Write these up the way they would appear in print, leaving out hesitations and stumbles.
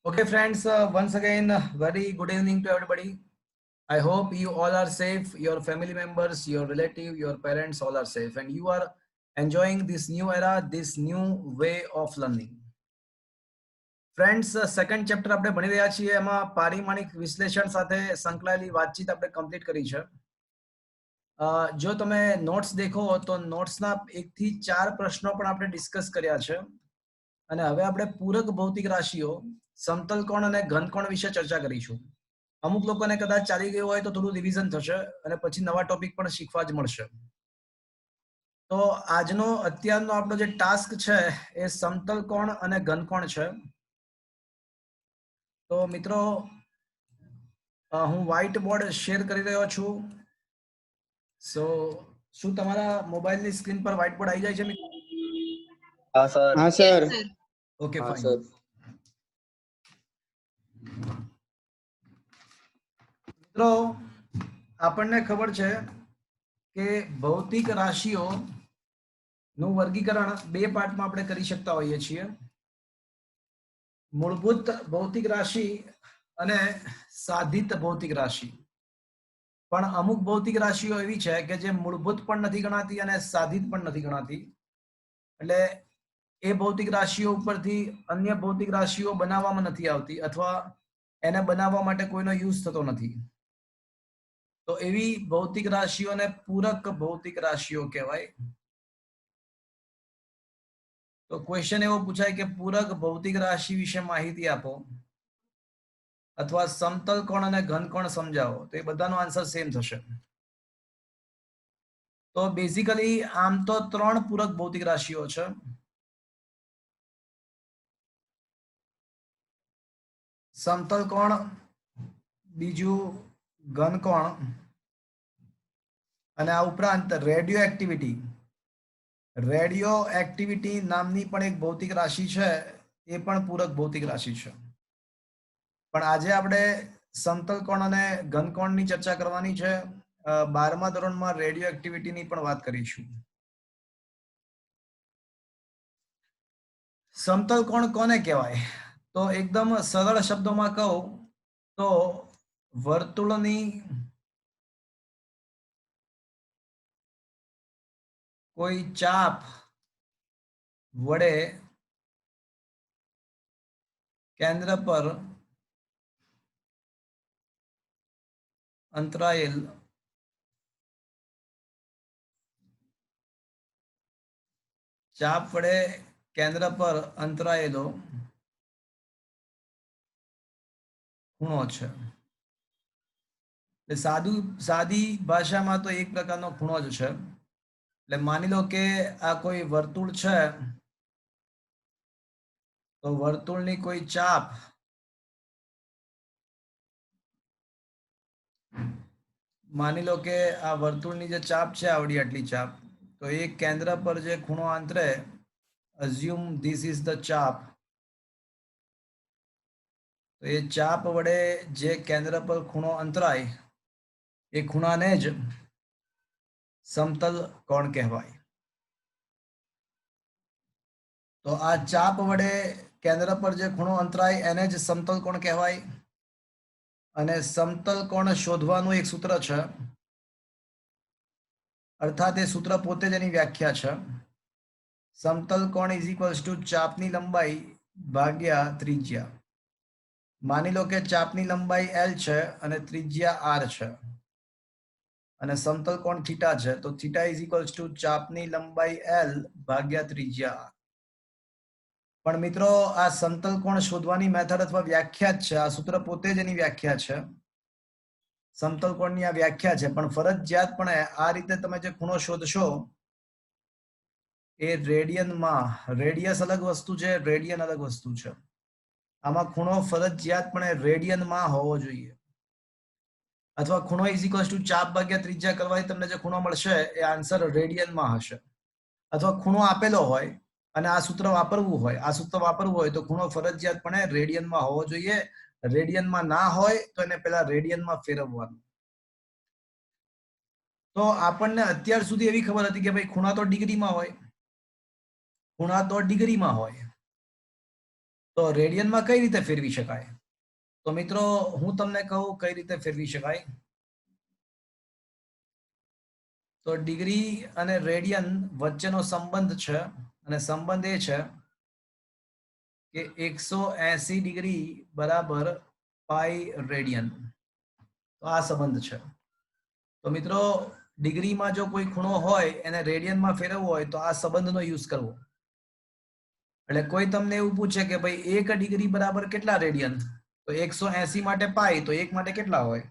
Okay, friends, once again, very good evening to everybody. I hope you all are safe, your family members, your relative, your parents all are safe, and you are enjoying this new era, this new way of learning. Friends second chapter આપણે ભણી રહ્યા છીએ, એમાં પારિમાણિક વિશ્લેષણ સાથે સંકળાયેલી વાતચીત આપણે કમ્પ્લીટ કરી છે. જો તમે નોટ્સ દેખો તો નોટ્સના 1 થી 4 પ્રશ્નો પણ આપણે ડિસ્કસ કર્યા છે અને હવે આપણે પૂરક ભૌતિક રાશિઓ, સમતલ કોણ અને ઘન કોણ વિશે ચર્ચા કરીશું. અમુક લોકોને કદાચ ચાલી ગયું હોય તો થોડું રિવિઝન થશે અને પછી નવા ટોપિક પણ શીખવા જ મળશે. તો આજનો અત્યારનો આપણો જે ટાસ્ક છે એ સમતલ કોણ અને ઘન કોણ છે. તો મિત્રો હું વ્હાઇટ બોર્ડ શેર કરી રહ્યો છું. સો શું તમારા મોબાઈલની સ્ક્રીન પર વ્હાઇટ બોર્ડ આવી જાય છે મિત્રો? हाँ सर। हाँ सर। ઓકે, हाँ ફાઇન. सर। મિત્રો આપણને ખબર છે કે ભૌતિક રાશિઓ નું વર્ગીકરણ 2 પાર્ટમાં આપણે કરી શકતા હોઈએ છીએ. મૂળભૂત ભૌતિક રાશિ અને સાધિત ભૌતિક રાશિ. પણ અમુક ભૌતિક રાશિઓ એવી છે કે જે મૂળભૂત પણ નથી ગણાતી અને સાધિત પણ નથી ગણાતી. એટલે એ ભૌતિક રાશિઓ ઉપરથી અન્ય ભૌતિક રાશિઓ બનાવવામાં નથી આવતી અથવા એને બનાવવા માટે કોઈનો યુઝ થતો નથી. તો એવી ભૌતિક રાશિઓને પૂરક ભૌતિક રાશિઓ કહેવાય. તો ક્વેશ્ચન એવો પૂછાય કે પૂરક ભૌતિક રાશિ વિશે માહિતી આપો અથવા સમતલ કોણ અને ઘન કોણ સમજાવો. તો એ બધાનો આન્સર સેમ થશે. તો બેઝિકલી આમ તો 3 પૂરક ભૌતિક રાશિઓ છે. સમતલ કોણ, બીજું ઘન કોણ અને આ ઉપરાંત રેડિયો એક્ટિવિટી નામની પણ એક ભૌતિક રાશિ છે. એ પણ પૂરક ભૌતિક રાશિ છે. પણ આજે આપણે સમતલ કોણ અને ઘન કોણની ચર્ચા કરવાની છે. 12મા ધોરણમાં રેડિયો એક્ટિવિટીની પણ વાત કરીશું. સમતલ કોણ કોને કહેવાય? તો એકદમ સરળ શબ્દોમાં કહું તો વર્તુળની કોઈ ચાપ વડે કેન્દ્ર પર અંતરાયેલ ખૂણો છે. સાદી ભાષામાં તો એક પ્રકારનો ખૂણો જ છે. એટલે માની લો કે આ કોઈ વર્તુળ છે, તો વર્તુળની કોઈ ચાપ માની લો કે આ વર્તુળની જે ચાપ છે, આવડી આટલી ચાપ, તો એ કેન્દ્ર પર જે ખૂણો આંતરે, અઝ્યુમ ધીસ ઇઝ ધ ચાપ, તો એ ચાપ વડે જે કેન્દ્ર પર ખૂણો અંતરાય એ ખૂણાને જ સમતલ કોણ કહેવાય. તો આ ચાપ વડે કેન્દ્ર પર જે ખૂણો અંતરાય એને જ સમતલ કોણ કહેવાય. અને સમતલ કોણ શોધવાનું એક સૂત્ર છે, અર્થાત એ સૂત્ર પોતે જ એની વ્યાખ્યા છે. સમતલ કોણ ઇઝ ઇક્વલ્સ ટુ ચાપની લંબાઈ ભાગ્યા ત્રિજ્યા. માની લો કે ચાપની લંબાઈ L છે અને ત્રિજ્યા R છે અને સમતલ કોણ થીટા છે, તો થીટા ઇઝ ઇક્વલ્સ ટુ ચાપની લંબાઈ L ભાગ્યા ત્રિજ્યા R. પણ મિત્રો આ સમતલ કોણ શોધવાની મેથડ અથવા વ્યાખ્યા જ છે. આ સૂત્ર પોતે જ એની વ્યાખ્યા છે. સમતલ કોણની આ વ્યાખ્યા છે, પણ ફરજિયાતપણે આ રીતે તમે જે ખૂણો શોધશો એ રેડિયનમાં, રેડિયસ અલગ વસ્તુ છે, રેડિયન અલગ વસ્તુ છે. આમાં ખૂણો ફરજિયાતપણે રેડિયનમાં હોવો જોઈએ. અથવા ખૂણો ઇઝ ઇક્વલ્સ ટુ ચાપ ભાગ્યા ત્રિજ્યા કરવાથી તમને જે ખૂણો મળશે એ આન્સર રેડિયનમાં હશે. અથવા ખૂણો આપેલો હોય અને આ સૂત્ર વાપરવું હોય તો ખૂણો ફરજિયાતપણે રેડિયનમાં હોવો જોઈએ. રેડિયનમાં ના હોય તો એને પહેલા રેડિયનમાં ફેરવવાનું. તો આપણને અત્યાર સુધી એવી ખબર હતી કે ભાઈ ખૂણા તો ડિગ્રીમાં હોય. તો રેડિયનમાં કઈ રીતે ફેરવી શકાય? તો મિત્રો હું તમને કહું કઈ રીતે ફેરવી શકાય. તો ડિગ્રી અને રેડિયન વચ્ચેનો સંબંધ છે અને સંબંધ એ છે કે 180 ડિગ્રી બરાબર પાઈ રેડિયન. તો આ સંબંધ છે. તો મિત્રો ડિગ્રીમાં જો કોઈ ખૂણો હોય એને રેડિયનમાં ફેરવવો હોય તો આ સંબંધનો યુઝ કરવો. એટલે કોઈ તમને એવું પૂછે કે ભાઈ 1 ડિગ્રી બરાબર કેટલા રેડિયન, તો 180 માટે પાઈ, તો 1 માટે કેટલા હોય?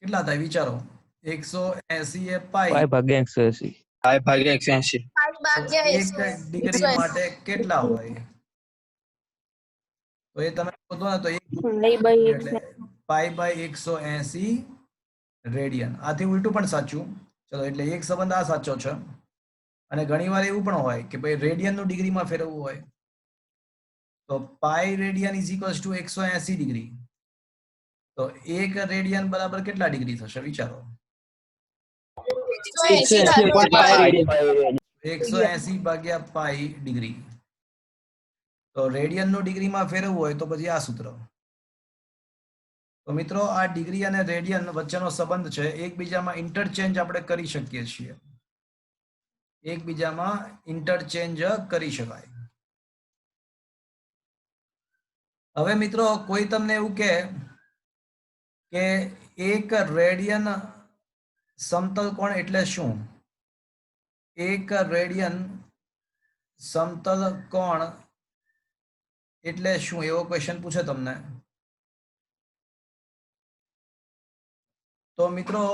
કેટલા થાય વિચારો? 180 એ પાઈ, પાઈ ભાગ્યા 180. 5/180. 1 ડિગ્રી માટે કેટલા હોય? તો એ તમે શોધો ને તો એટલે પાઈ બાય 180 રેડિયન. આથી ઉલટું પણ સાચું. ચલો એટલે એક સંબંધ આ સાચો છે. અને ઘણીવાર એવું પણ હોય કે ભાઈ રેડિયન નું ડિગ્રીમાં ફેરવવું હોય તો pi radian is equals to 180 degree. તો 1 રેડિયન બરાબર કેટલા ડિગ્રી થશે વિચારો? 180 ભાગ્યા પાઈ ડિગ્રી. તો રેડિયન નું ડિગ્રીમાં ફેરવવું હોય તો પછી આ સૂત્ર. તો મિત્રો આ ડિગ્રી અને રેડિયન વચ્ચેનો સંબંધ છે. એકબીજામાં ઇન્ટરચેન્જ આપણે કરી શકીએ છીએ. એકબીજામાં ઇન્ટરચેન્જ કરી શકાય. હવે મિત્રો કોઈ તમને એવું કહે કે 1 રેડિયન સમતલ કોણ એટલે શું? 1 રેડિયન સમતલ કોણ એટલે શું, એવો ક્વેશ્ચન પૂછે તમને. તો મિત્રો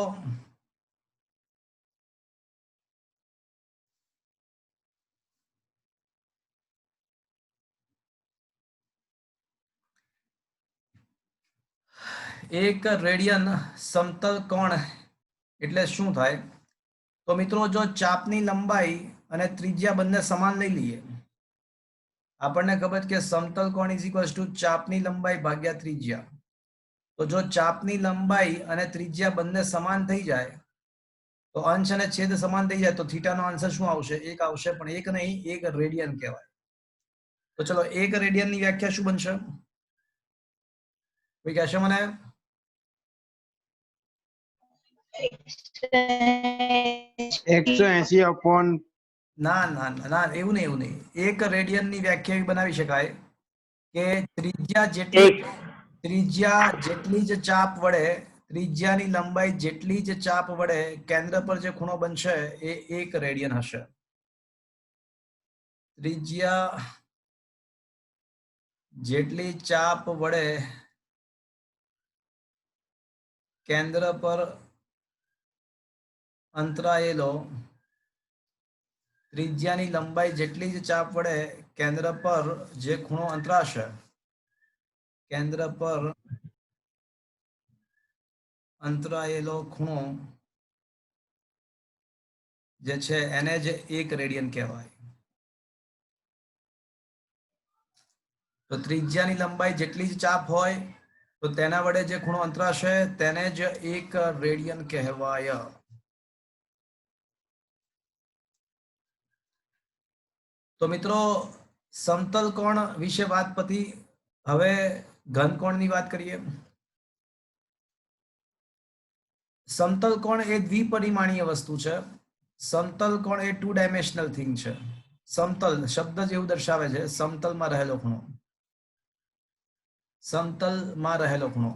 એક રેડિયન સમતલ કોણ એટલે શું થાય? તો મિત્રો જો ચાપની લંબાઈ અને ત્રિજ્યા બંને સમાન લઈ લઈએ, આપણને ખબર કે સમતલ કોણ ઇઝ ઇક્વલ્સ ટુ ચાપની લંબાઈ ભાગ્યા ત્રિજ્યા. તો જો ચાપની લંબાઈ અને ત્રિજ્યા બંને સમાન થઈ જાય તો અંશ અને છેદ સમાન થઈ જાય તો થીટાનો આન્સર શું આવશે? 1 આવશે. પણ 1 નહીં, 1 રેડિયન કહેવાય. તો ચલો 1 રેડિયનની વ્યાખ્યા શું બનશે? કોઈ કહેશે મને? 180 upon ના ના ના, એવું નહીં. 1 રેડિયનની વ્યાખ્યા એવી બનાવી શકાય કે ત્રિજ્યા જેટલી જ ચાપ વડે, ત્રિજ્યાની લંબાઈ જેટલી જ ચાપ વડે કેન્દ્ર પર જે ખૂણો બનશે એ 1 રેડિયન હશે. ત્રિજ્યા જેટલી ચાપ વડે કેન્દ્ર પર અંતરાયેલો, ત્રિજ્યાની લંબાઈ જેટલી જ ચાપ વડે કેન્દ્ર પર જે ખૂણો અંતરાશે, કેન્દ્ર પર અંતરાયેલો ખૂણો જે છે એને જ 1 રેડિયન કહેવાય. તો ત્રિજ્યાની લંબાઈ જેટલી જ ચાપ હોય તો તેના વડે જે ખૂણો અંતરાશે તેને જ 1 રેડિયન કહેવાય. તો મિત્રો સમતલ કોણ વિશે વાત પતી. હવે ઘનકોણની વાત કરીએ. સમતલ કોણ એ દ્વિપરિમાણીય વસ્તુ છે. સમતલ કોણ એ 2 ડાયમેન્શનલ થિંગ છે. સમતલ શબ્દ જ એવું દર્શાવે છે, સમતલમાં રહેલો ખૂણો, સમતલમાં રહેલો ખૂણો.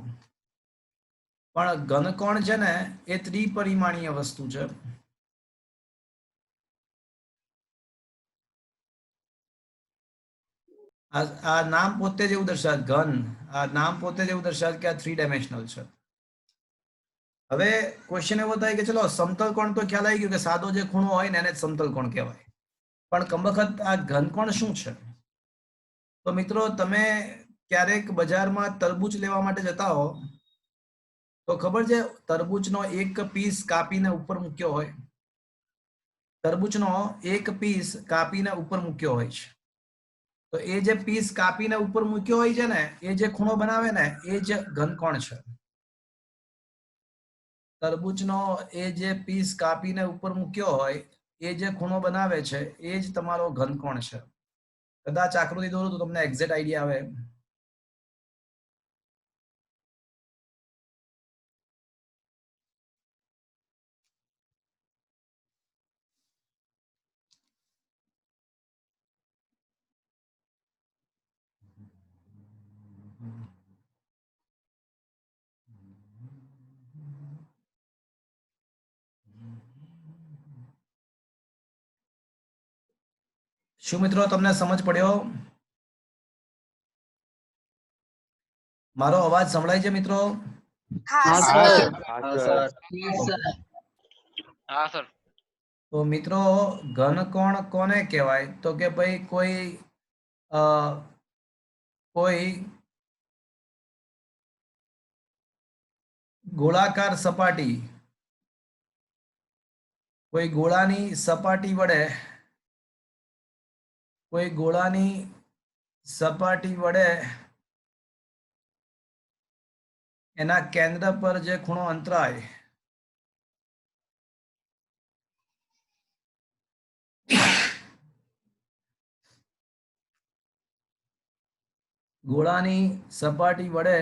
પણ ઘનકોણ છે ને એ ત્રિપરિમાણીય વસ્તુ છે. આ નામ પોતે જ એવું દર્શાવે, ઘન, આ નામ પોતે જ એવું દર્શાવે કે આ 3 ડાયમેન્શનલ છે. હવે ક્વેશ્ચન એવો થાય કે ચલો સમતલ કોણ તો ખ્યાલ આવી ગયો કે સાદો જે ખૂણો હોય ને એને જ સમતલ કોણ કહેવાય. પણ કમબખત આ ઘનકોણ શું છે? તો મિત્રો તમે ક્યારેક બજારમાં તરબૂચ લેવા માટે જતા હો તો ખબર છે તરબૂચનો એક પીસ કાપીને ઉપર મૂક્યો હોય, તરબૂચનો એક પીસ કાપીને ઉપર મૂક્યો હોય છે. તો એ જે પીસ કાપીને ઉપર મૂક્યો હોય છે ને એ જે ખૂણો બનાવે ને એ જ ઘનકોણ છે. તરબૂચનો એ જે પીસ કાપીને ઉપર મૂક્યો હોય એ જે ખૂણો બનાવે છે એ જ તમારો ઘનકોણ છે. કદાચ આકૃતિ દોરું તો તમને એક્ઝેક્ટ આઈડિયા આવે. શું મિત્રો તમને સમજ પડ્યો? મારો અવાજ સંભળાય છે મિત્રો? हाँ सर। सर हाँ सर। તો મિત્રો ઘનકોણ કોને કહેવાય? તો કે ભાઈ કોઈ ગોળાકાર સપાટી, કોઈ ગોળાની સપાટી વડે એના કેન્દ્ર પર જે ખૂણો અંતરાય ગોળાની સપાટી વડે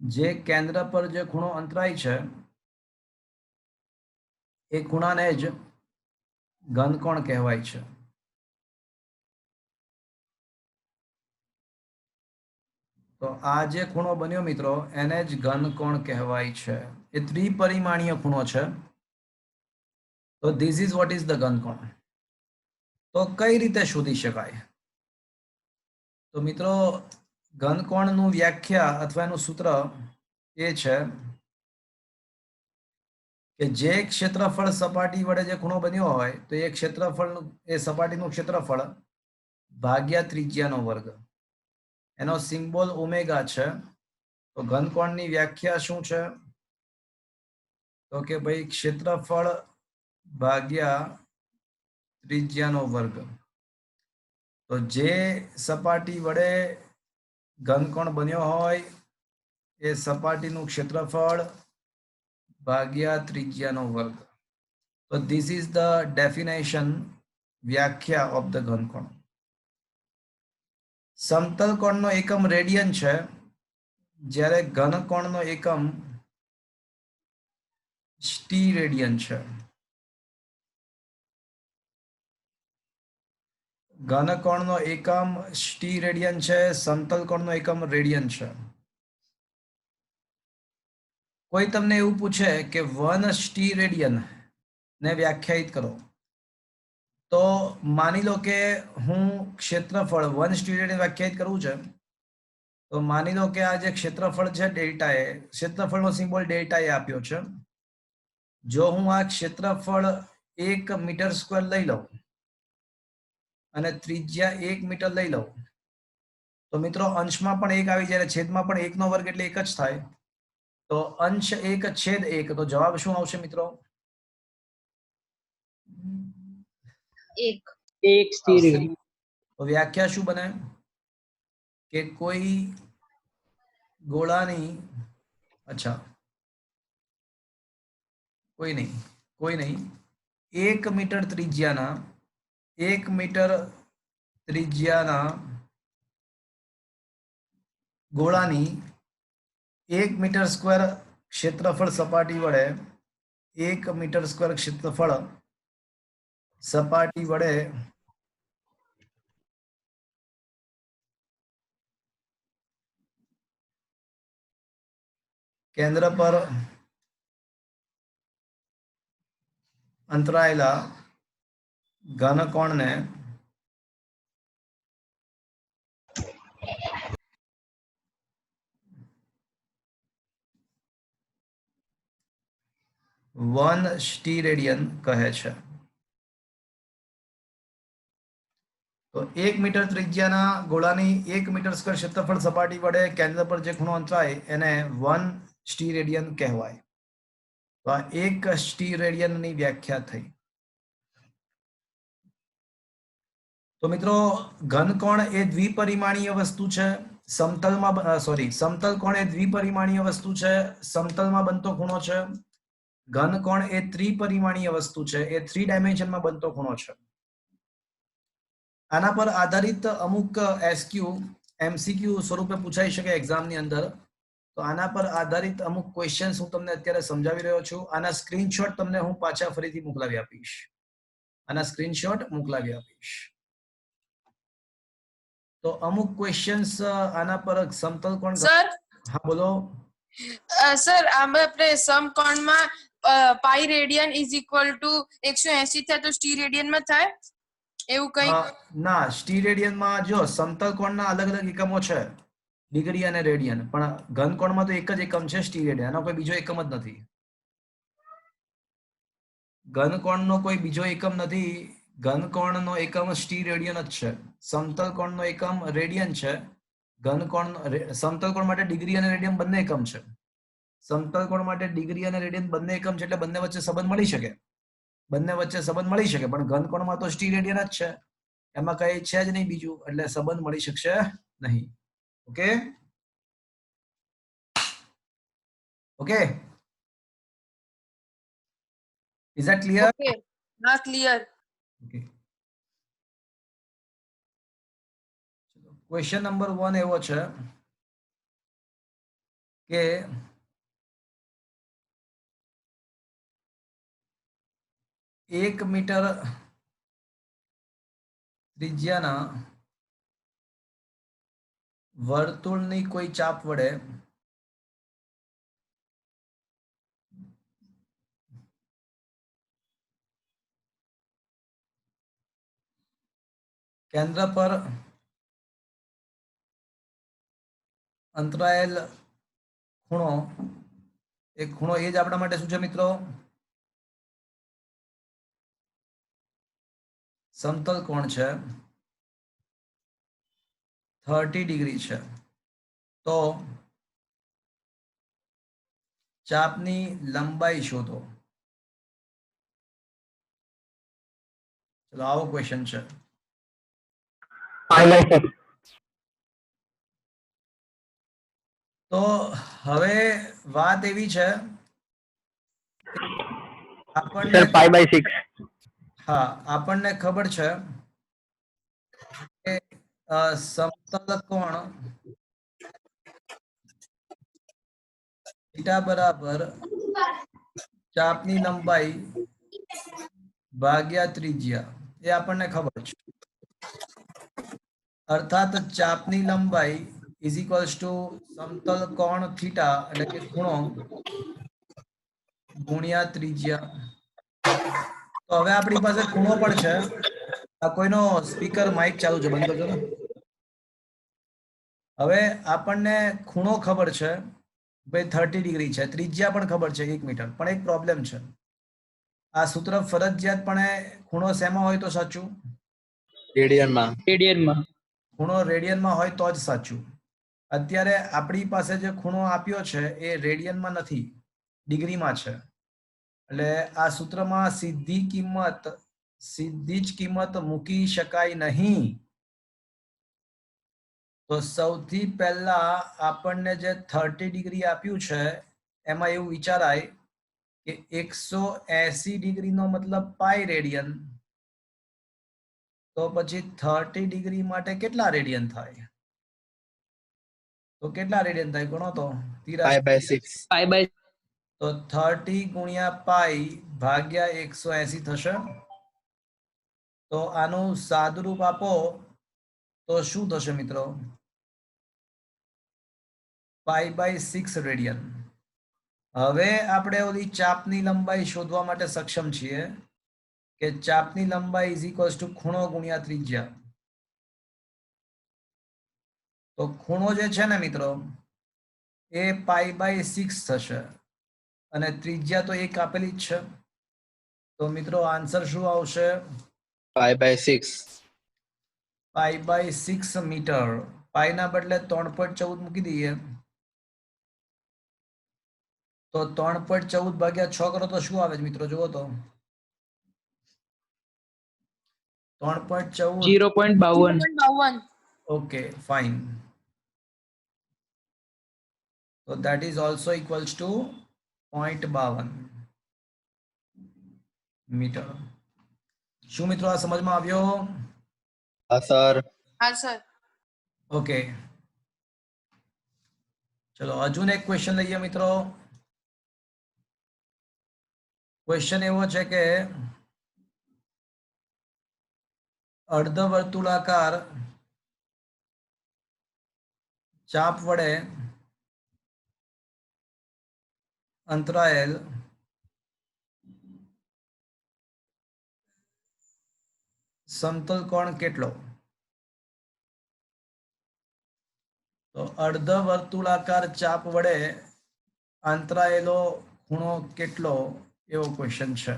જે કેન્દ્ર પર જે ખૂણો અંતરાય છે એ ખૂણાને જ ઘનકોણ કહેવાય છે. તો આ જે ખૂણો બન્યો મિત્રો એને જ ઘનકોણ કહેવાય છે. એ ત્રિપરિમાણીય ખૂણો છે. તો this is what is the ઘનકોણ. તો કઈ રીતે શોધી શકાય? તો મિત્રો ઘનકોણનું વ્યાખ્યા અથવા એનું સૂત્ર એ છે કે જે ક્ષેત્રફળ સપાટી વડે જે ખૂણો બન્યો હોય તો એ સપાટીનું ક્ષેત્રફળ ભાગ્યા ત્રિજ્યાનો વર્ગ. એનો સિમ્બોલ ઓમેગા છે. તો ઘનકોણની વ્યાખ્યા શું છે? તો કે ભાઈ ક્ષેત્રફળ ભાગ્યા ત્રિજ્યાનો વર્ગ. તો જે સપાટી વડે ઘનકોણ બન્યો હોય એ સપાટીનું ક્ષેત્રફળ ભાગ્યા ત્રિજ્યાનો વર્ગ. તો ધીસ ઇઝ ધ ડેફિનેશન, વ્યાખ્યા ઓફ ધ ઘનકોણ. સમતલ કોણનો એકમ રેડિયન છે, જ્યારે ઘનકોણનો એકમ સ્ટીરેડિયન છે. ઘનકોણનો એકમ સ્ટીરેડિયન છે, સમતલ કોણનો એકમ રેડિયન છે. કોઈ તમને એવું પૂછે કે 1 સ્ટીરેડિયન ને વ્યાખ્યાયિત કરો, તો માની લો કે હું ક્ષેત્રફળ 1 સ્ટીરેડિયન વ્યાખ્યાયિત કરવું છે. તો માની લો કે આ જે ક્ષેત્રફળ છે ડેલ્ટા એ, ક્ષેત્રફળનો સિમ્બોલ ડેલ્ટા એ આપ્યો છે. જો હું આ ક્ષેત્રફળ 1 મીટર સ્ક્વેર લઈ લઉં અને ત્રિજ્યા 1 મીટર લઈ લઉં, તો મિત્રો અંશમાં પણ 1 આવી જાય, છેદમાં પણ 1 નો વર્ગ એટલે 1 જ થાય. તો અંશ 1 છેદ 1, તો જવાબ શું આવશે મિત્રો? 1 સ્ટીરેડિયન. તો વ્યાખ્યા શું બને કે કોઈ ગોળાની કોઈ નહીં 1 મીટર ત્રિજ્યાના ગોળાની 1 મીટર સ્ક્વેર ક્ષેત્રફળ સપાટી વડે 1 મીટર સ્ક્વેર ક્ષેત્રફળ સપાટી વડે કેન્દ્ર પર અંતરાયેલા ઘનકોણને વન સ્ટીરેડિયન કહે છે. તો 1 મીટર ત્રિજ્યાના ગોળાની 1 મીટર સ્ક્વેર ક્ષેત્રફળ સપાટી વડે કેન્દ્ર પર જે ખૂણો અંતરાય એને 1 સ્ટીરેડિયન કહેવાય. તો આ 1 સ્ટીરેડિયનની વ્યાખ્યા થઈ. તો મિત્રો ઘનકોણ એ દ્વિપરિમાણીય વસ્તુ છે. સમતલ કોણ એ દ્વિપરિમાણીય વસ્તુ છે, સમતલમાં બનતો ખૂણો છે. ઘનકોણ એ ત્રિપરિમાણીય વસ્તુ છે, એ 3 ડાયમેન્શનમાં બનતો ખૂણો છે. આના પર આધારિત અમુક એસક્યુ એમસીક્યુ સ્વરૂપે પૂછાઈ શકે એક્ઝામની અંદર. તો આના પર આધારિત અમુક ક્વેશ્ચન્સ હું તમને અત્યારે સમજાવી રહ્યો છું. આના સ્ક્રીનશોટ તમને હું પાછા ફરીથી મોકલાવી આપીશ. તો અમુક ક્વેશ્ચન્સ આના પર સમતલ કોણ. સર હા બોલો. સર આમાં આપણે સમકોણમાં પાઈ રેડિયન ઇઝ ઇક્વલ ટુ 180 થાય તો સ્ટી રેડિયનમાં થાય એવું કંઈક. ના, સ્ટીરેડિયનમાં જો સમતલ કોણના અલગ અલગ એકમો છે, ડિગ્રી અને રેડિયન, પણ ઘનકોણમાં તો એક જ એકમ છે સ્ટીરેડિયન. આનો કોઈ બીજો એકમ જ નથી. ઘનકોણનો કોઈ બીજો એકમ નથી. ઘનકોણનો એકમ સ્ટીરેડિયન જ છે. સમતલ કોણનો એકમ રેડિયન છે. સમતલ કોણ માટે ડિગ્રી અને રેડિયન બંને એકમ છે. સમતલ કોણ માટે ડિગ્રી અને રેડિયન બંને એકમ છે, એટલે બંને વચ્ચે સંબંધ મળી શકે. પણ ઘનકોણમાં તો સ્ટીરેડિયન જ છે, એમાં કઈ છે જ નહીં બીજું, એટલે સંબંધ મળી શકશે નહીં. Okay okay, is that clear? Okay, હા ક્લિયર. ઓકે, ક્વેશ્ચન નંબર 1 એવો છે કે 1 મીટર ત્રિજ્યાના વર્તુળની કોઈ ચાપ વડે કેન્દ્ર પર અંતરાયેલ ખૂણો, એક ખૂણો એ જ આપણા માટે શું છે મિત્રો? સમતલ કોણ છે, 30 ડિગ્રી છે. તો ચાપની લંબાઈ શોધો. ચલો આવો ક્વેશ્ચન છે. તો હવે વાત એવી છે આપણને, હા, આપણને ખબર છે કે સમતલ કોણ થીટા બરાબર ચાપની લંબાઈ ભાગ્યા ત્રિજ્યા, એ આપણને ખબર છે. અર્થાત ચાપની લંબાઈ ઇઝ ઇક્વલ્સ ટુ સમતલ કોણ થીટા એટલે કે ખૂણો ગુણ્યા ત્રિજ્યા. તો હવે આપણી પાસે ખૂણો પણ છે. આ કોઈનો સ્પીકર માઇક ચાલુ છે, બંધ કરજો ને. હવે આપણને ખૂણો ખબર છે ભાઈ 30 ડિગ્રી છે, ત્રિજ્યા પણ ખબર છે 1 મીટર. પણ એક પ્રોબ્લેમ છે, આ સૂત્ર ફરજિયાતપણે ખૂણો શેમાં હોય તો સાચું? રેડિયનમાં. ખૂણો રેડિયનમાં હોય તો જ સાચું. અત્યારે આપણી પાસે જે ખૂણો આપ્યો છે એ રેડિયનમાં નથી, ડિગ્રીમાં છે. એટલે આ સૂત્રમાં સીધી જ કિંમત મૂકી શકાય નહીં. તો સૌથી પહેલા આપણને જે 30 ડિગ્રી આપ્યું છે એમાં એવું વિચારાય કે 180 ડિગ્રીનો મતલબ પાઈ રેડિયન. તો પછી 30 ડિગ્રી માટે કેટલા રેડિયન થાય? તો કેટલા રેડિયન થાય ગણો તો. 5/6. તો 30 ગુણ્યા પાઈ ભાગ્યા 180 થશે. તો આનું સાદુરૂપ આપો તો શું થશે મિત્રો? π/6 રેડિયન. હવે આપણે ઓલી ચાપની લંબાઈ શોધવા માટે સક્ષમ છીએ કે ચાપની લંબાઈ ઇઝ ઇક્વલ્સ ટુ ખૂણો ગુણ્યા ત્રિજ્યા. તો ખૂણો જે છે ને મિત્રો એ π/6 થશે અને ત્રિજ્યા તો એક આપેલી જ છે. તો મિત્રો આન્સર શું આવશે? 5/6. π/6 મીટર. પાઈ ના બદલે 3.14 મૂકી દઈએ તો 3.14 ભાગ્યા 6 કરો તો શું આવે મિત્રો? જુઓ તો 3.14. 0.52. Okay fine. So that is also equals to 0.52. મીટર. શું મિત્રો આ સમજમાં આવ્યો? હા સર. हाँ सर. ઓકે, ચલો હજુ એક ક્વેશ્ચન લઈએ મિત્રો. ક્વેશ્ચન એવો છે કે અર્ધવર્તુળાકાર ચાપ વડે અંતરાયેલ સમતલ કોણ કેટલો? તો અર્ધવર્તુળાકાર ચાપ વડે અંતરાયેલો ખૂણો કેટલો, એવો ક્વેશ્ચન છે.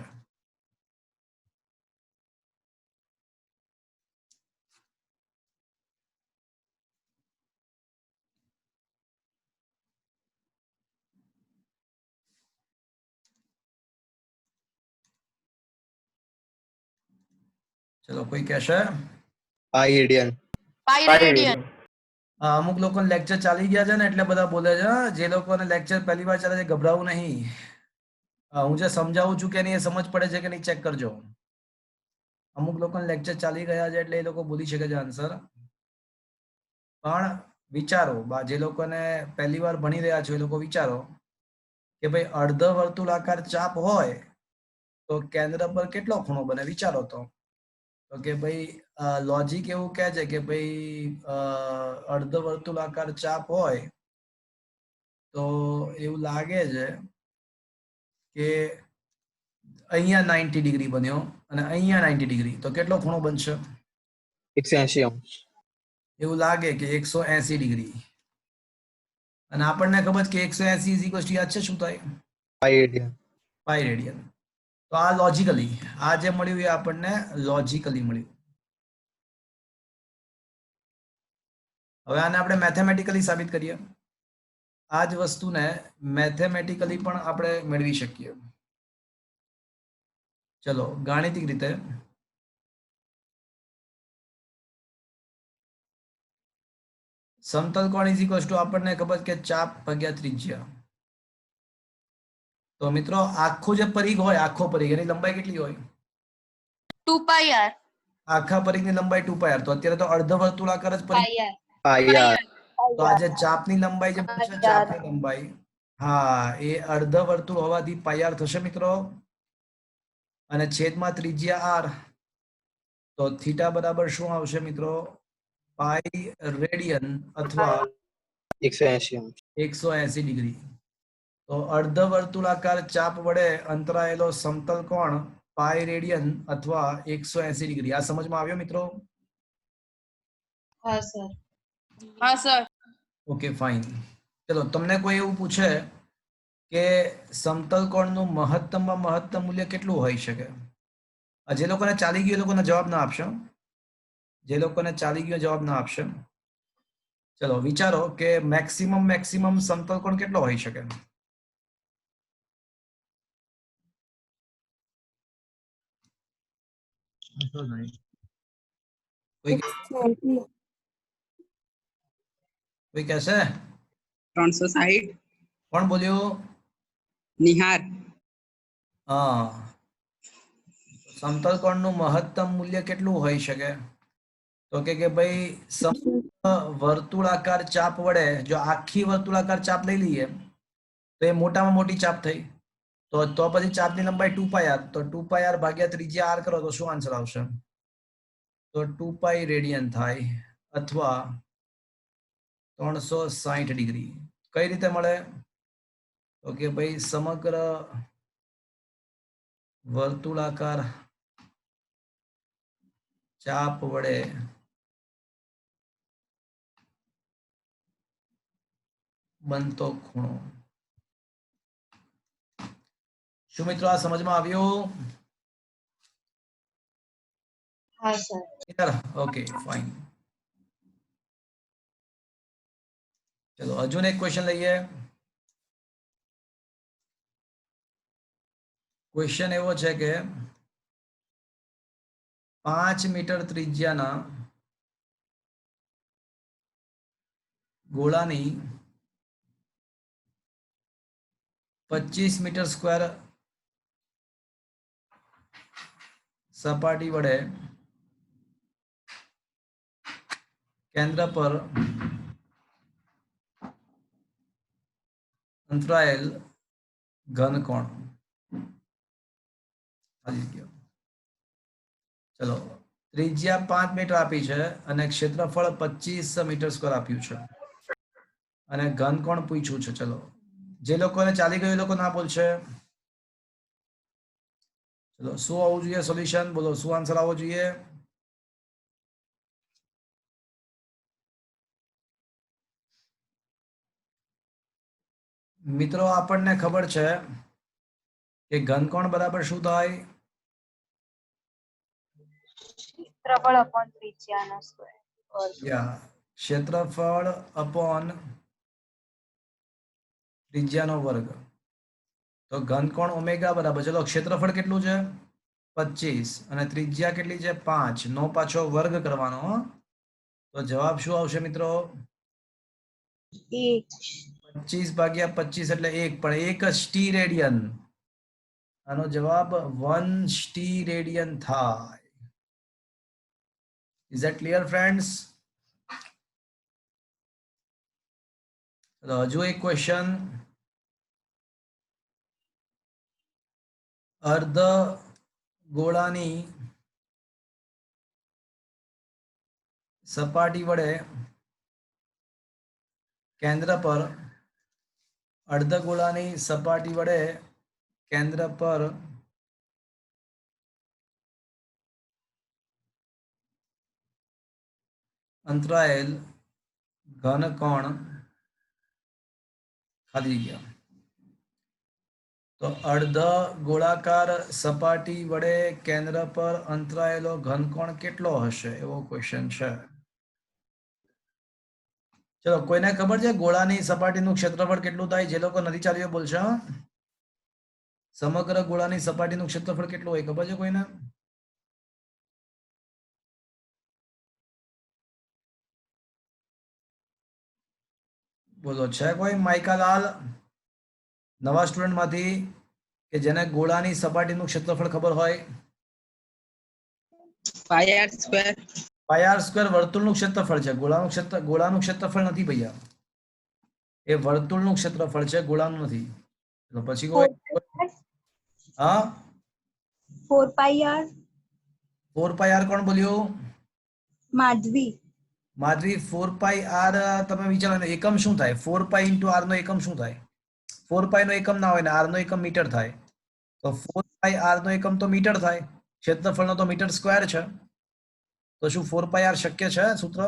ચલો કોઈ કહેશે? પાઈ રેડિયન. Pi radian. અમુક લોકોને લેક્ચર ચાલી ગયા છે ને એટલે બધા બોલે છે. હા, જે લોકોને લેક્ચર પહેલી વાર ચાલે છે ગભરાવું નહીં. હું જે સમજાવું છું કે નહીં એ સમજ પડે છે કે નહીં ચેક કરજો. અમુક લોકોને લેક્ચર ચાલી ગયા છે એટલે એ લોકો બોલી શકે છે આન્સર. પણ વિચારો, જે લોકોને પહેલી વાર ભણી રહ્યા છો એ લોકો વિચારો કે ભાઈ અર્ધવર્તુળાકાર ચાપ હોય તો કેન્દ્ર પર કેટલો ખૂણો બને? વિચારો તો કે ભાઈ લોજિક એવું કહે છે કે ભાઈ અર્ધવર્તુળાકાર ચાપ હોય તો એવું લાગે છે કે અહીંયા 90 ડિગ્રી બન્યો અને અહીંયા 90 ડિગ્રી, તો કેટલો ખૂણો બનશે? 180°. એવું લાગે કે 180 ડિગ્રી. અને આપણને ખબર કે 180 ઇઝ ઇક્વલ ટુ યાદ છે શું થાય? પાઈ રેડિયન. પાઈ રેડિયન. તો આ લોજિકલી, આ જે મળ્યું એ આપણને લોજિકલી મળ્યું. હવે આને આપણે મેથેમેટિકલી સાબિત કરીએ. આ જ વસ્તુને મેથેમેટિકલી પણ આપણે મેળવી શકીએ. ચલો ગાણિતિક રીતે સમતલ કોણ ઇઝ ઇક્વલ ટુ આપણને ખબર કે ચાપ ભાગ્યા ત્રિજ્યા. તો મિત્રો આખું જે પરિઘ હોય, આખો પરિઘ, એની લંબાઈ કેટલી હોય? 2 पाई r. આખા પરિઘની લંબાઈ 2πr. તો અત્યારે તો અર્ધવર્તુળાકાર જ પરિઘ. પાઈ આર. તો આ જે ચાપની લંબાઈ જે પૂછે, ચાપની લંબાઈ, હા, એ અર્ધવર્તુળ હોવાથી પાઈ r થશે મિત્રો. અને છેદમાં ત્રિજ્યા r, તો થીટા બરાબર શું આવશે મિત્રો? પાઈ રેડિયન અથવા 180°. 180 ડિગ્રી. તો અર્ધવર્તુળાકાર ચાપ વડે અંતરાયેલો સમતલ કોણ પાઈ રેડિયન અથવા 180 ડિગ્રી. આ સમજમાં આવ્યો મિત્રો? हाँ सर. हाँ सर. Okay fine. ચલો તમને કોઈ એવું પૂછે કે સમતલ કોણનું મહત્તમમાં મહત્તમ મૂલ્ય કેટલું હોઈ શકે? જે લોકોને ચાલી ગયું એ લોકોને જવાબ ના આપશો. જે લોકોને ચાલી ગયો જવાબ ના આપશે. ચલો વિચારો કે મેક્સિમમ સમતલ કોણ કેટલો હોઈ શકે? કોઈ કહેશે? 360. કોણ બોલ્યો? નિહાર. હા, સમતલ કોણનું મહત્તમ મૂલ્ય કેટલું હોઈ શકે? તો કે ભાઈ વર્તુળાકાર ચાપ વડે જો આખી વર્તુળાકાર ચાપ લઈ લઈએ તો એ મોટામાં મોટી ચાપ થઈ. તો પછી ચાપની લંબાઈ 2πr. તો 2πr ભાગ્યા ત્રિજ્યા r કરો તો શું આન્સર આવશે? તો 2π રેડિયન થાય અથવા 360 ડિગ્રી. કઈ રીતે મળે? તો કે ભાઈ સમગ્ર વર્તુળાકાર ચાપ વડે બનતો ખૂણો. શું મિત્રો આ સમજમાં આવ્યું? हाँ सर. Okay fine. ચલો હજુ એક ક્વેશ્ચન લઈએ. ક્વેશ્ચન એવો છે કે 5 મીટર ત્રિજ્યાના ગોળાની 25 મીટર સ્ક્વેર સપાટી વડે કેન્દ્ર પર અંતરાયેલ ઘનકોણ ખાલી જગ્યા. ચલો ત્રિજ્યા 5 મીટર આપી છે અને ક્ષેત્રફળ 25 મીટર સ્ક્વેર આપ્યું છે અને ઘનકોણ પૂછ્યું છે. ચલો જે લોકોને ચાલી ગયું એ લોકો ના બોલશે. ચલો શું આવવું જોઈએ સોલ્યુશન? બોલો શું આન્સર આવવો જોઈએ? મિત્રો આપણને ખબર છે કે ઘનકોણ બરાબર શું થાય? ક્ષેત્રફળ અપોન ત્રિજ્યાનો સ્ક્વેર. યા ક્ષેત્રફળ અપોન ત્રિજ્યાનો વર્ગ. તો ઘનકોણ ઓમેગા બરાબર, ચલો ક્ષેત્રફળ કેટલું છે? 25 અને ત્રિજ્યા કેટલી છે? 5 નો પાછો વર્ગ કરવાનો. તો જવાબ શું આવશે મિત્રો? 25 ભાગ્યા 25 એટલે 1, પણ 1 સ્ટી રેડિયન. આનો જવાબ 1 સ્ટી રેડિયન થાય. Is that clear friends? હજુ એક ક્વેશ્ચન. અર્ધ ગોળાની સપાટી વડે કેન્દ્ર પર અર્ધગોળાની સપાટી વડે કેન્દ્ર પર અંતરાયેલ ઘનકોણ ખાલી જગ્યા. તો અર્ધ ગોળાકાર સપાટી વડે કેન્દ્ર પર અંતરાયેલો ઘનકોણ કેટલો હશે એવો ક્વેશ્ચન છે. ચલો કોઈને ખબર છે ગોળાની સપાટીનું ક્ષેત્રફળ કેટલું થાય? જે લોકો નથી ચાલ્યું બોલશે. સમગ્ર ગોળાની સપાટીનું ક્ષેત્રફળ કેટલું હોય ખબર છે કોઈને? બોલો છે કોઈ? માઇકાલાલ નવા સ્ટુડન્ટ માંથી કે જેને ગોળાની સપાટીનું ક્ષેત્રફળ ખબર હોય? પાઈ આર સ્ક્વેર. પાઈ આર સ્ક્વેર વર્તુળનું ક્ષેત્રફળ છે, ગોળાનું ક્ષેત્રફળ નથી ભૈયા. એ વર્તુળનું ક્ષેત્રફળ છે, ગોળાનું નથી. તો પછી કોઈ હા 4 પાઈ આર. 4 પાઈ આર કોણ બોલ્યું? માધવી. માધવી 4 પાઈ આર તમે વિચારો એકમ શું થાય? 4 પાઈ ઇન્ટુ આર નો એકમ શું થાય? 4 પાઈ નો એકમ ના હોય ને આર નો એકમ મીટર થાય. તો 4 પાઈ આર નો એકમ તો મીટર થાય. ક્ષેત્રફળનો તો મીટર સ્ક્વેર છે. તો શું 4 પાઈ આર શક્ય છે સૂત્ર?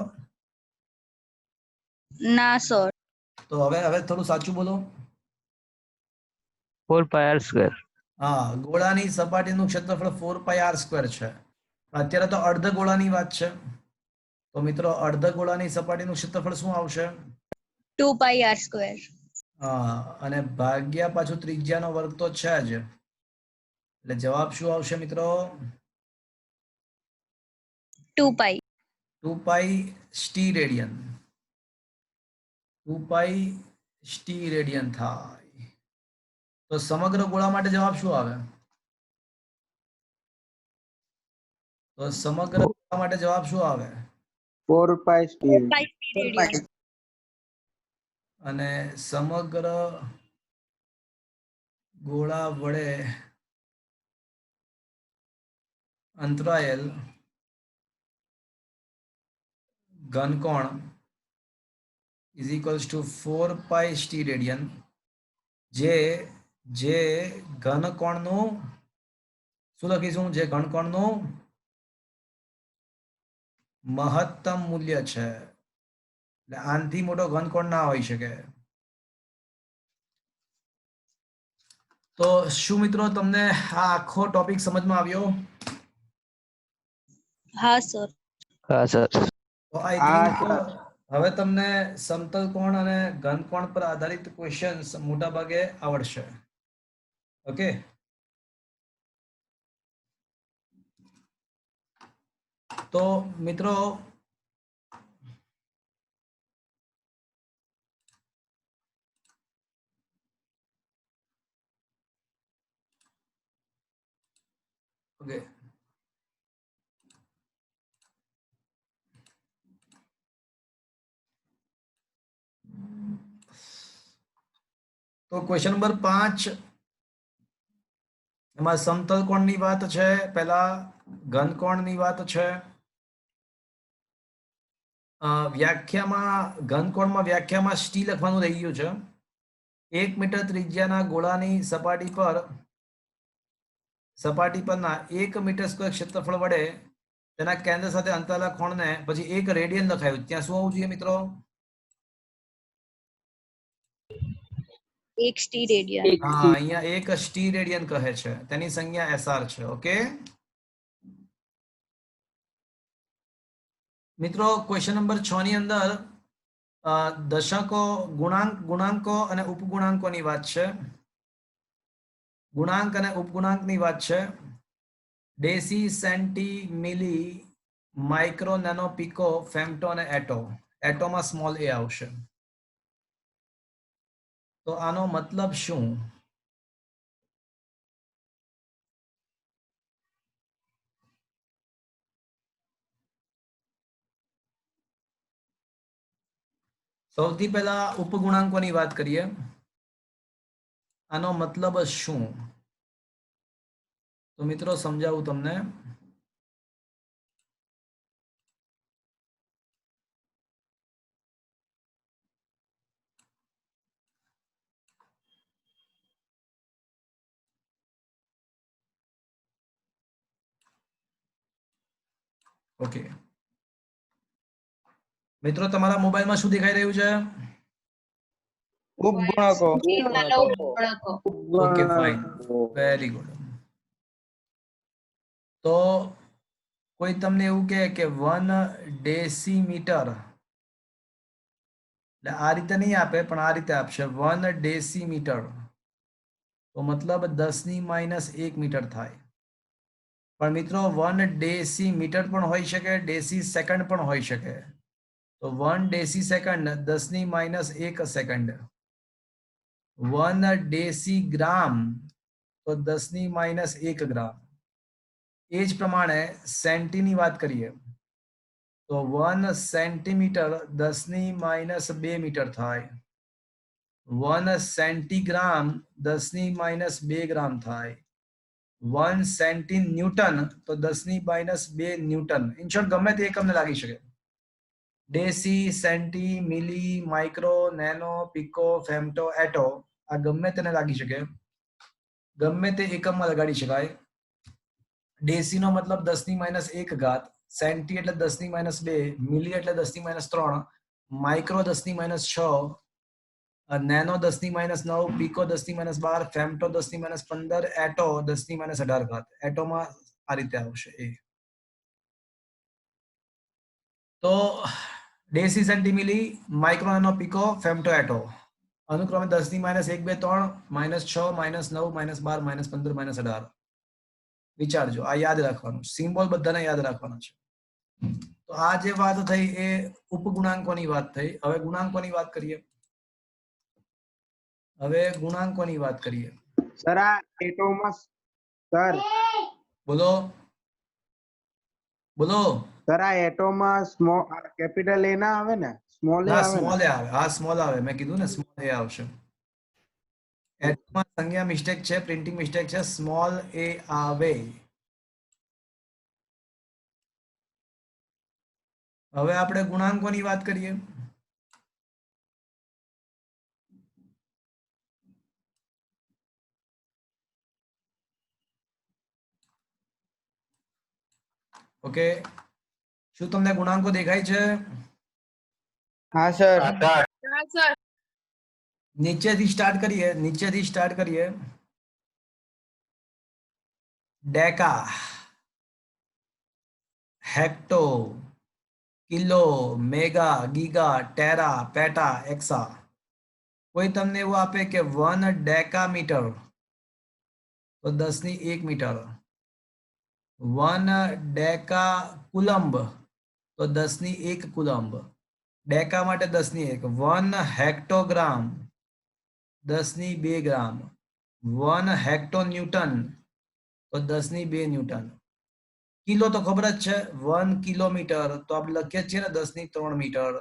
ના સર. તો હવે થોડું સાચું બોલો. 4 pi r square. હા, ગોળાની સપાટીનું ક્ષેત્રફળ 4 પાઈ આર સ્ક્વેર છે. અત્યારે તો અર્ધ ગોળાની વાત છે. તો મિત્રો અર્ધ ગોળાની સપાટીનું ક્ષેત્રફળ શું આવશે? 2 પાઈ આર સ્ક્વેર. હા, અને ભાગ્યા પાછું ત્રિજ્યાનો વર્ગ તો છે જ. એટલે જવાબ શું આવશે મિત્રો? 2 પાઈ. 2 પાઈ સ્ટી રેડિયન. 2 પાઈ સ્ટી રેડિયન થાય. તો સમગ્ર ગોળા માટે જવાબ શું આવે? તો સમગ્ર ગોળા માટે જવાબ શું આવે? 4 pi steel. અને સમગ્ર ગોળા વડે અંતરાયેલ ઘનકોણ is equals to 4 pi steradian. જે ઘનકોણનું શું લખીશું? જે ઘનકોણનું મહત્તમ મૂલ્ય છે. એટલે આનાથી મોટો ઘનકોણ ના હોઈ શકે. તો શું મિત્રો તમને આ આખો ટોપિક સમજમાં આવ્યો? હા સર. હા સર. તો આઈ થિંક હવે તમને સમતલ કોણ અને ઘનકોણ પર આધારિત ક્વેશ્ચન્સ મોટા ભાગે આવડશે. ઓકે, તો મિત્રો ઓકે તો ક્વેશ્ચન નંબર 5 એમાં સમતલ કોણની વાત છે, પહેલા ઘનકોણની વાત છે. વ્યાખ્યામાં ઘનકોણમાં વ્યાખ્યામાં સ્ટી લખવાનું રહી ગયું છે. 1 મીટર ત્રિજ્યાના ગોળાની સપાટી પરના 1 મીટર સ્ક્વેર ક્ષેત્રફળ વડે તેના કેન્દ્ર સાથે અંતરાલા કોણને પછી 1 રેડિયન લખાયું. ત્યાં શું આવવું જોઈએ મિત્રો? एक टी रेडियन હા, અહીંયા 1 સ્ટી રેડિયન કહે છે, તેની સંજ્ઞા SR છે. ઓકે મિત્રો, ક્વેશ્ચન નંબર 6 ની અંદર દશકો, ગુણાંકો અને ઉપગુણાંકોની વાત છે. ગુણાંક અને ઉપગુણાંકની વાત છે. ડેસી, સેન્ટી, મિલી, માઇક્રો, નેનો, પિકો, ફેમ્ટો અને એટો. એટોમાં સ્મોલ એ આવશે. તો આનો મતલબ શું? સૌથી પહેલા ઉપગુણાંકોની વાત કરીએ. આનો મતલબ શું? તો મિત્રો સમજાવું તમને. ઓકે મિત્રો, તમારા મોબાઈલમાં શું દેખાઈ રહ્યું છે? ઉપગુણકો. Okay fine, very good. તો કોઈ તમને એવું કહે કે 1 ડેસીમીટર, એટલે આ રીતે નહીં આપે પણ આ રીતે આપશે 1 ડેસીમીટર, તો મતલબ 10⁻1 મીટર થાય. પણ મિત્રો 1 ડેસીમીટર પણ હોઈ શકે, ડેસી સેકન્ડ પણ હોઈ શકે. તો 1 ડેસી સેકન્ડ 10⁻1 સેકન્ડ. 1 ડેસીગ્રામ તો 10⁻1 ગ્રામ. એ જ પ્રમાણે સેન્ટીની વાત કરીએ તો 1 સેન્ટીમીટર 10⁻2 મીટર થાય. 1 સેન્ટીગ્રામ 10⁻2 ગ્રામ થાય. 1 સેન્ટી ન્યૂટન તો 10⁻2 ન્યૂટન. ઇન શોર્ટ ગમે તે એકમને લાગી શકે. ડેસી, સેન્ટી, મિલી, માઇક્રો, નેનો, પિકો, ફેમ્ટો, એટો, આ ગમે તેને લાગી શકે, ગમે તે એકમમાં લગાડી શકાય. ડેસી નો મતલબ 10⁻1 ઘાત, સેન્ટી એટલે 10⁻2, મિલી એટલે 10⁻3, માઇક્રો 10⁻6, નેનો 10⁻9, પિકો 10⁻12, ફેમ્ટો 10⁻15, એટો 10⁻18 ઘાત. એટોમાં આ રીતે આવશે એ. તો ડેસી, સેન્ટી, મિલી, માઇક્રો, નેનો, પિકો, ફેમ્ટો, એટો અનુક્રમે 10⁻1, 2, 3, -6, -9, -12, -15, -18. વિચારજો, આ યાદ રાખવાનું. સિમ્બોલ બધાને યાદ રાખવાના છે. તો આ જે વાત થઈ એ ઉપગુણાંકોની વાત થઈ. હવે ગુણાંકોની વાત કરીએ. સર આ એટોમાં સર બોલો સર આ એટોમાં સ્મોલ કેપિટલ એ ના આવે ને, સ્મોલ એ ના, આવે સ્મોલ ને? એ આવે. હા, સ્મોલ આવે. મેં કીધું ને સ્મોલ એ આવશે. એટોમાં સંજ્ઞા મિસ્ટેક છે, પ્રિન્ટિંગ મિસ્ટેક છે, સ્મોલ એ આવે. હવે આપણે ગુણાંકોની વાત કરીએ. ઓકે, શું તમને ગુણાંકો દેખાય છે? હા સર. હા સર. નીચેથી સ્ટાર્ટ કરીએ. Deca, hecto, kilo, mega, giga, Terra, પેટા, એક્સા. કોઈ તમને એવું આપે કે 1 ડેકામીટર તો 10⁻1 મીટર. 1 ડેકા કુલંબ તો 10⁻1 કુલંબ. ડેકા માટે 10⁻1. 1 હેક્ટોગ્રામ 10⁻2 ગ્રામ. 1 હેક્ટો ન્યૂટન તો 10⁻2 ન્યૂટન. કિલો તો ખબર જ છે, 1 કિલોમીટર તો આપણે લખીએ છીએ ને 10⁻3 મીટર.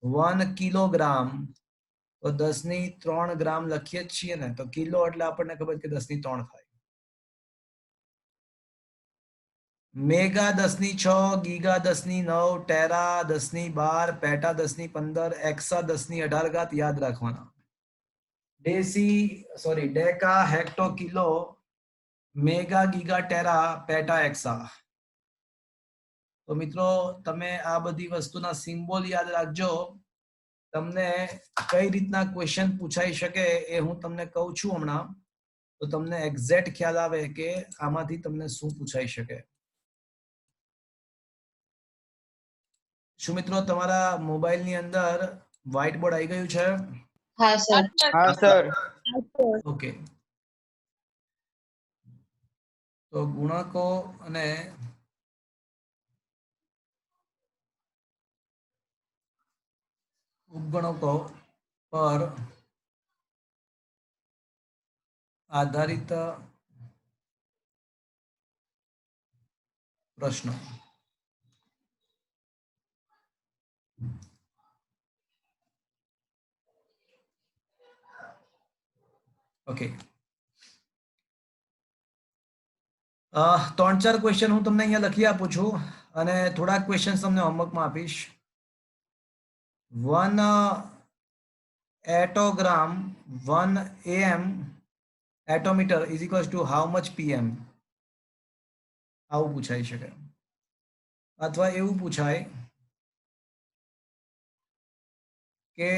1 કિલોગ્રામ તો 10³ ગ્રામ લખીએ જ છીએ ને, તો કિલો એટલે આપણને ખબર કે 10³ થાય. મેગા 10/6, ગીગા 10/9, ટેરા 10/12, પેટા 10/15, એક્સા 10/18 યાદ રાખવાના. Deca, hecto, kilo, mega, giga, Terra, પેટા, એક્સા. તો મિત્રો તમે આ બધી વસ્તુના સિમ્બોલ યાદ રાખજો. તમને કઈ રીતના ક્વેશ્ચન પૂછાઈ શકે એ હું તમને કહું છું હમણાં, તો તમને એક્ઝેક્ટ ખ્યાલ આવે કે આમાંથી તમને શું પૂછાઈ શકે. શું મિત્રો તમારા મોબાઈલની અંદર વ્હાઇટ બોર્ડ આવી ગયું છે? હા સર. હા સર. ઓકે. તો ગુણકો અને ઉપગણકો પર આધારિત પ્રશ્નો. ઓકે. 3-4 ક્વેશ્ચન હું તમને અહીંયા લખી આપું છું અને થોડાક ક્વેશ્ચન તમને હોમવર્કમાં આપીશ. 1 attogram 1 AM attometre is equals to how much PM. આવું પૂછાઈ શકે. અથવા એવું પૂછાય કે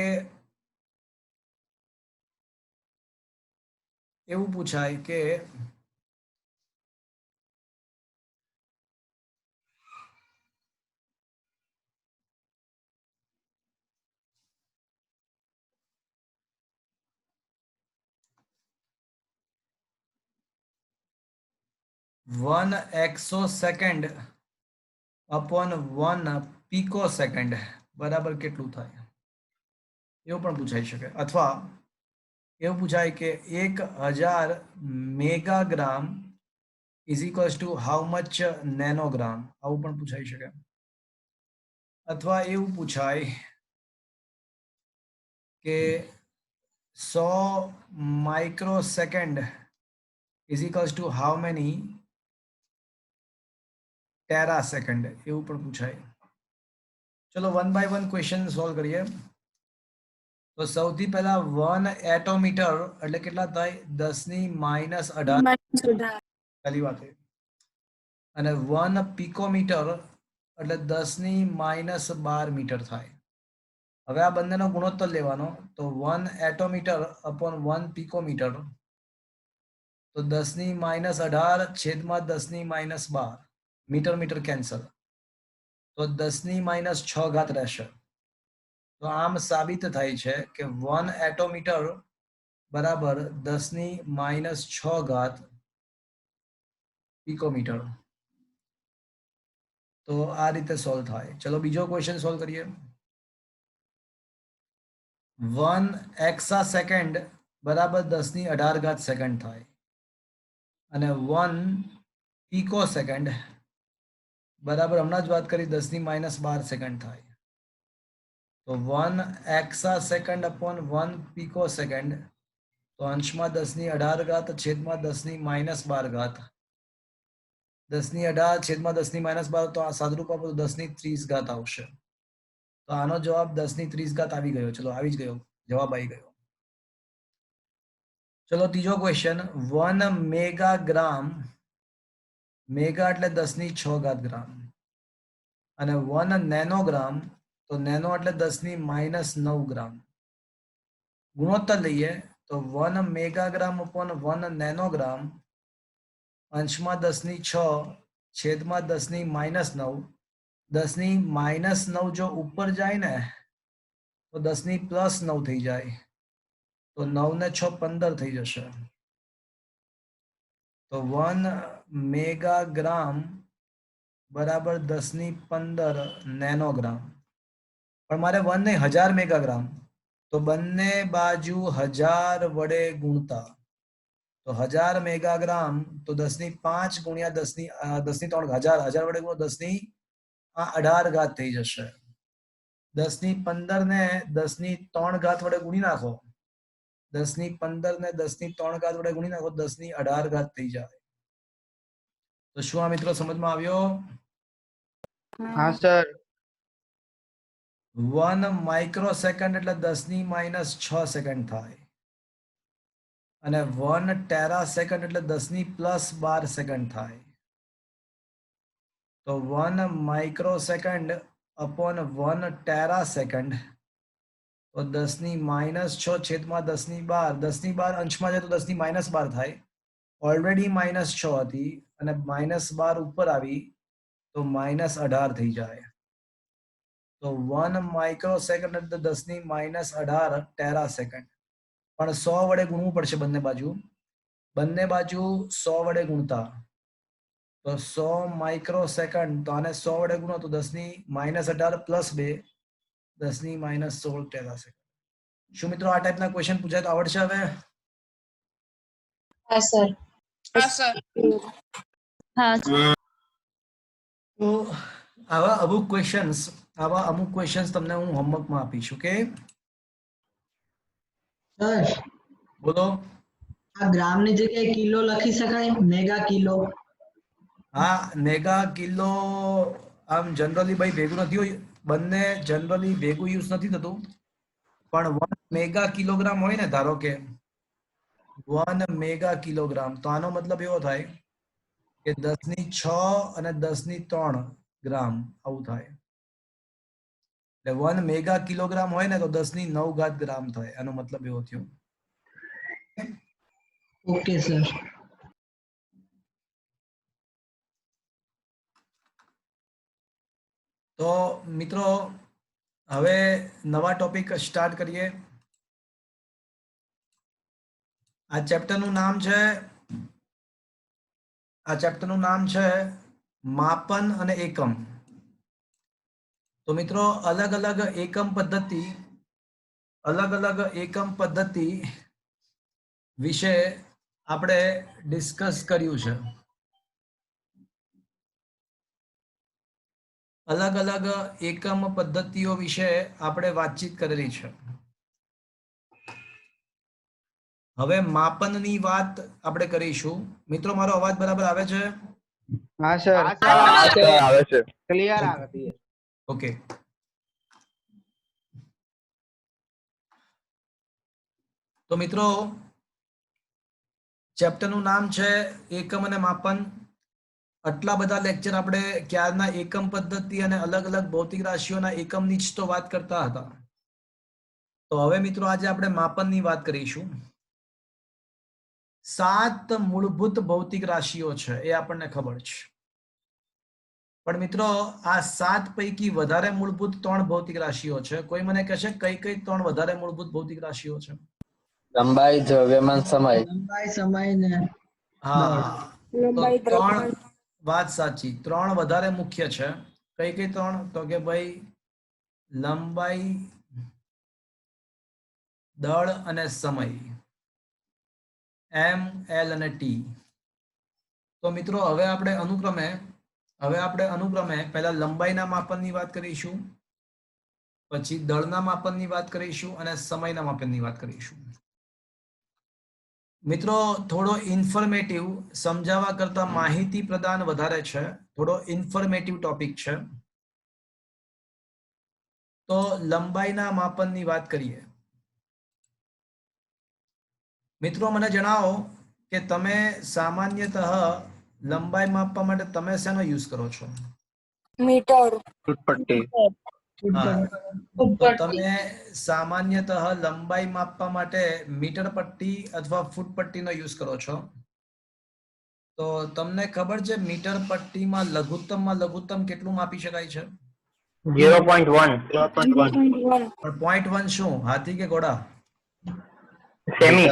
1 exosecond upon 1 picosecond બરાબર કેટલું થાય, એવું પણ પૂછાઈ શકે. અથવા એવું પૂછાય કે 1000 megagram is equals to how much nanogram. આવું પણ પૂછાઈ શકે. અથવા એવું પૂછાય કે 100 microsecond is equals to how many tera second. એવું પણ પૂછાય. ચલો 1 by 1 ક્વેશ્ચન સોલ્વ કરીએ. તો સૌથી પહેલા 1 એટોમીટર એટલે કેટલા થાય? 10⁻18 પહેલી વાત. અને 1 પિકોમીટર એટલે 10⁻12 મીટર થાય. હવે આ બંનેનો ગુણોત્તર લેવાનો. તો 1 એટોમીટર અપોન 1 પિકોમીટર, તો 10⁻18 છેદમાં 10⁻12. મીટર મીટર કેન્સલ, તો 10⁻6 રહેશે. તો આમ સાબિત થાય છે કે 1 એટોમીટર બરાબર 10⁻6 પિકોમીટર. તો આ રીતે સોલ્વ થાય. ચલો બીજો ક્વેશ્ચન સોલ્વ કરીએ. 1 એક્સા સેકન્ડ બરાબર 10⁻18 સેકન્ડ થાય. અને 1 પિકો સેકન્ડ બરાબર હમણાં જ વાત કરી 10⁻12 સેકન્ડ થાય. તો 1 AXA second upon 1 pico second, તો અંશમાં 10⁻18 છેદમાં 10⁻12. 10⁻18 છેદમાં 10⁻12, તો આ સાદુરૂપ આપો તો 10⁻30 આવશે. તો આનો જવાબ 10⁻30 આવી ગયો. ચલો આવી જ ગયો, જવાબ આવી ગયો. ચલો ત્રીજો ક્વેશ્ચન. 1 મેગાગ્રામ, મેગા એટલે 10⁻6 ગ્રામ, અને 1 નેનોગ્રામ, તો નેનો એટલે 10⁻9 ગ્રામ. ગુણોત્તર લઈએ તો 1 મેગાગ્રામ અપોન 1 નેનોગ્રામ, અંશમાં 10⁻6 છેદમાં 10⁻9. 10⁻9 જો ઉપર જાય ને તો 10⁻9 થઈ જાય, તો 9 ને 6 15 થઈ જશે. તો 1 મેગાગ્રામ બરાબર 10⁻15 નેનોગ્રામ. પણ મારે 1 ને 1000 મેગાગ્રામ, તો બંને બાજુ 1000 વડે ગુણતા, તો 1000 મેગાગ્રામ તો 10⁵ ગુણ્યા 10⁻3 1000 વડે ગુણો 10⁻18 થઈ જશે. 10^15 ને 10^3 વડે ગુણી નાખો. 10^15 ને 10^3 વડે ગુણી નાખો, 10^18 થઈ જાય. તો શું આ મિત્રો સમજમાં આવ્યો? હા સર. 1 માઇક્રોસેકન્ડ એટલે 10^-6 સેકન્ડ થાય, અને 1 ટેરાસેકન્ડ એટલે 10^+12 સેકન્ડ થાય. તો 1 માઇક્રોસેકન્ડ અપોન 1 ટેરાસેકન્ડ, તો 10^-6 છેદમાં 10^12, 10^12 અંશમાં જાય તો 10^-12 થાય. ઓલરેડી -6 હતી અને -12 ઉપર આવી તો -18 થઈ જાય. તો 1 માઇક્રોસેકન્ડ એટલે 10^-18 ટેરાસેકન્ડ. પણ 100 વડે ગુણવું પડશે બંને બાજુ. બંને બાજુ 100 વડે ગુણતા, તો 100 માઇક્રોસેકન્ડ, તો આને 100 વડે ગુણો તો 10^-18 + 2, 10^-16 ટેરાસેકન્ડ. શું મિત્રો આ ટાઈપના ક્વેશ્ચન પૂછાય તો આવડશે હવે? હા સર. हाँ તો આવા અમુક ક્વેશ્ચન્સ તમને હું હોમવર્કમાં આપીશ. ઓકે, સર, બોલો. આ ગ્રામની જગ્યાએ કિલો લખી શકાય? Mega kilo? હા, મેગા કિલો આમ જનરલી ભાઈ ભેગું નથી હોય, બંને જનરલી ભેગું યુઝ નથી થતું. પણ 1 મેગા કિલોગ્રામ હોય ને, ધારો કે 1 મેગા કિલોગ્રામ, તો આનો મતલબ એવો થાય કે 10^6 અને 10^3 ગ્રામ આવું થાય. એટલે 1 મેગા કિલોગ્રામ હોય ને તો 10^9 ગ્રામ થાય. આનો મતલબ એવો થયો. Okay sir. તો મિત્રો હવે નવા ટોપિક સ્ટાર્ટ કરીએ. આ ચેપ્ટરનું નામ છે માપન અને એકમ. તો મિત્રો અલગ અલગ એકમ પદ્ધતિ વિશે આપણે ડિસ્કસ કર્યું છે. અલગ અલગ એકમ પદ્ધતિઓ વિશે આપણે વાતચીત કરેલી છે. હવે માપનની વાત આપણે કરીશું. મિત્રો મારો અવાજ બરાબર આવે છે? હા સર. આવે છે. ક્લિયર આવે છે. ઓકે. તો મિત્રો ચેપ્ટરનું નામ છે એકમ અને માપન. આટલા બધા લેક્ચર આપણે ક્યારના એકમ પદ્ધતિ અને અલગ અલગ ભૌતિક રાશિઓના એકમની જ તો વાત કરતા હતા. તો હવે મિત્રો આજે આપણે માપનની વાત કરીશું. 7 મૂળભૂત ભૌતિક રાશિઓ છે એ આપણને ખબર છે. પણ મિત્રો આ 7 પૈકી વધારે મૂળભૂત 3 ભૌતિક રાશિઓ છે. કોઈ મને કહેશે કઈ 3 વધારે મૂળભૂત ભૌતિક રાશિઓ છે? લંબાઈ, દ્રવ્યમાન, સમય. લંબાઈ, સમય ને હા, તો 3 વાત સાચી. 3 વધારે મુખ્ય છે. કઈ 3? તો કે ભાઈ લંબાઈ, દળ અને સમય, M, L અને T. તો મિત્રો હવે આપણે અનુક્રમે પહેલા લંબાઈના માપનની વાત કરીશું, પછી દળના માપનની વાત કરીશું અને સમયના માપનની વાત કરીશું. મિત્રો થોડો ઇન્ફોર્મેટિવ, સમજાવવા કરતા માહિતી પ્રદાન વધારે છે. થોડો ઇન્ફોર્મેટિવ ટોપિક છે. તો લંબાઈના માપનની વાત કરીએ. મિત્રો મને જણાવો કે તમે સામાન્યતઃ લંબાઈ માપવા માટે તમે શેનો યુઝ કરો છો? મીટર. ફૂટપટ્ટી. હા, તો તમે સામાન્યતઃ લંબાઈ માપવા માટે મીટર પટ્ટી અથવા ફૂટ પટ્ટીનો યુઝ કરો છો. તો તમને ખબર છે મીટર પટ્ટીમાં લઘુત્તમ કેટલું માપી શકાય છે? 0.1 પણ 0.1 શું, હાથી કે ઘોડા? સેમી.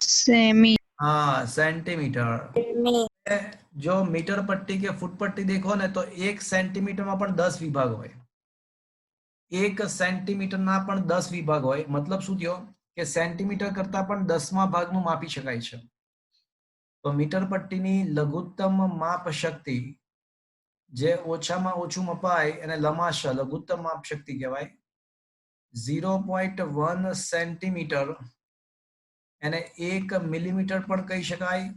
सेमी હા, સેન્ટીમીટર. જો મીટર પટ્ટી કે ફૂટ પટ્ટી દેખો ને તો 1 સેન્ટીમીટરમાં પણ 10 વિભાગ હોય. 1 સેન્ટીમીટરના પણ 10 વિભાગ હોય. મતલબ શું થયો કે સેન્ટીમીટર કરતા પણ 10મા ભાગનું માપી શકાય છે. તો મીટર પટ્ટીની લઘુત્તમ માપ શક્તિ, જે ઓછામાં ઓછું મપાય એને લઘુત્તમ માપ શક્તિ કહેવાય. 0.1 સેન્ટીમીટર એને 1 મિલીમીટર પણ કહી શકાય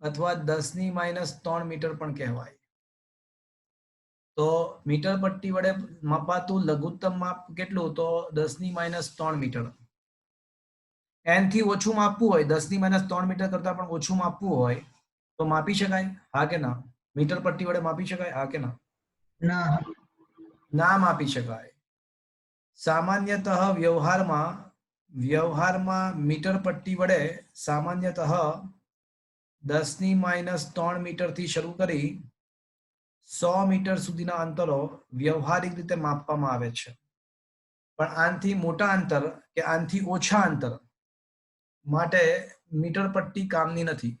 અથવા 10⁻³ મીટર પણ કહેવાય. તો મીટર પટ્ટી વડે મપાતું લઘુત્તમ માપ કેટલું? તો 10⁻³ મીટર. n થી ઓછું માપવું હોય, 10⁻³ મીટર કરતા પણ ઓછું માપવું હોય તો માપી શકાય? હા કે ના? મીટર પટ્ટી વડે માપી શકાય? હા કે ના? ના. ના માપી શકાય. સામાન્યતઃ વ્યવહારમાં મીટર પટ્ટી વડે સામાન્યતઃ 10⁻³ મીટરથી શરૂ કરી 100 મીટર સુધીના અંતરો વ્યવહારિક રીતે માપવામાં આવે છે. પણ આનાથી મોટા અંતર કે આનાથી ઓછા અંતર માટે મીટર પટ્ટી કામની નથી.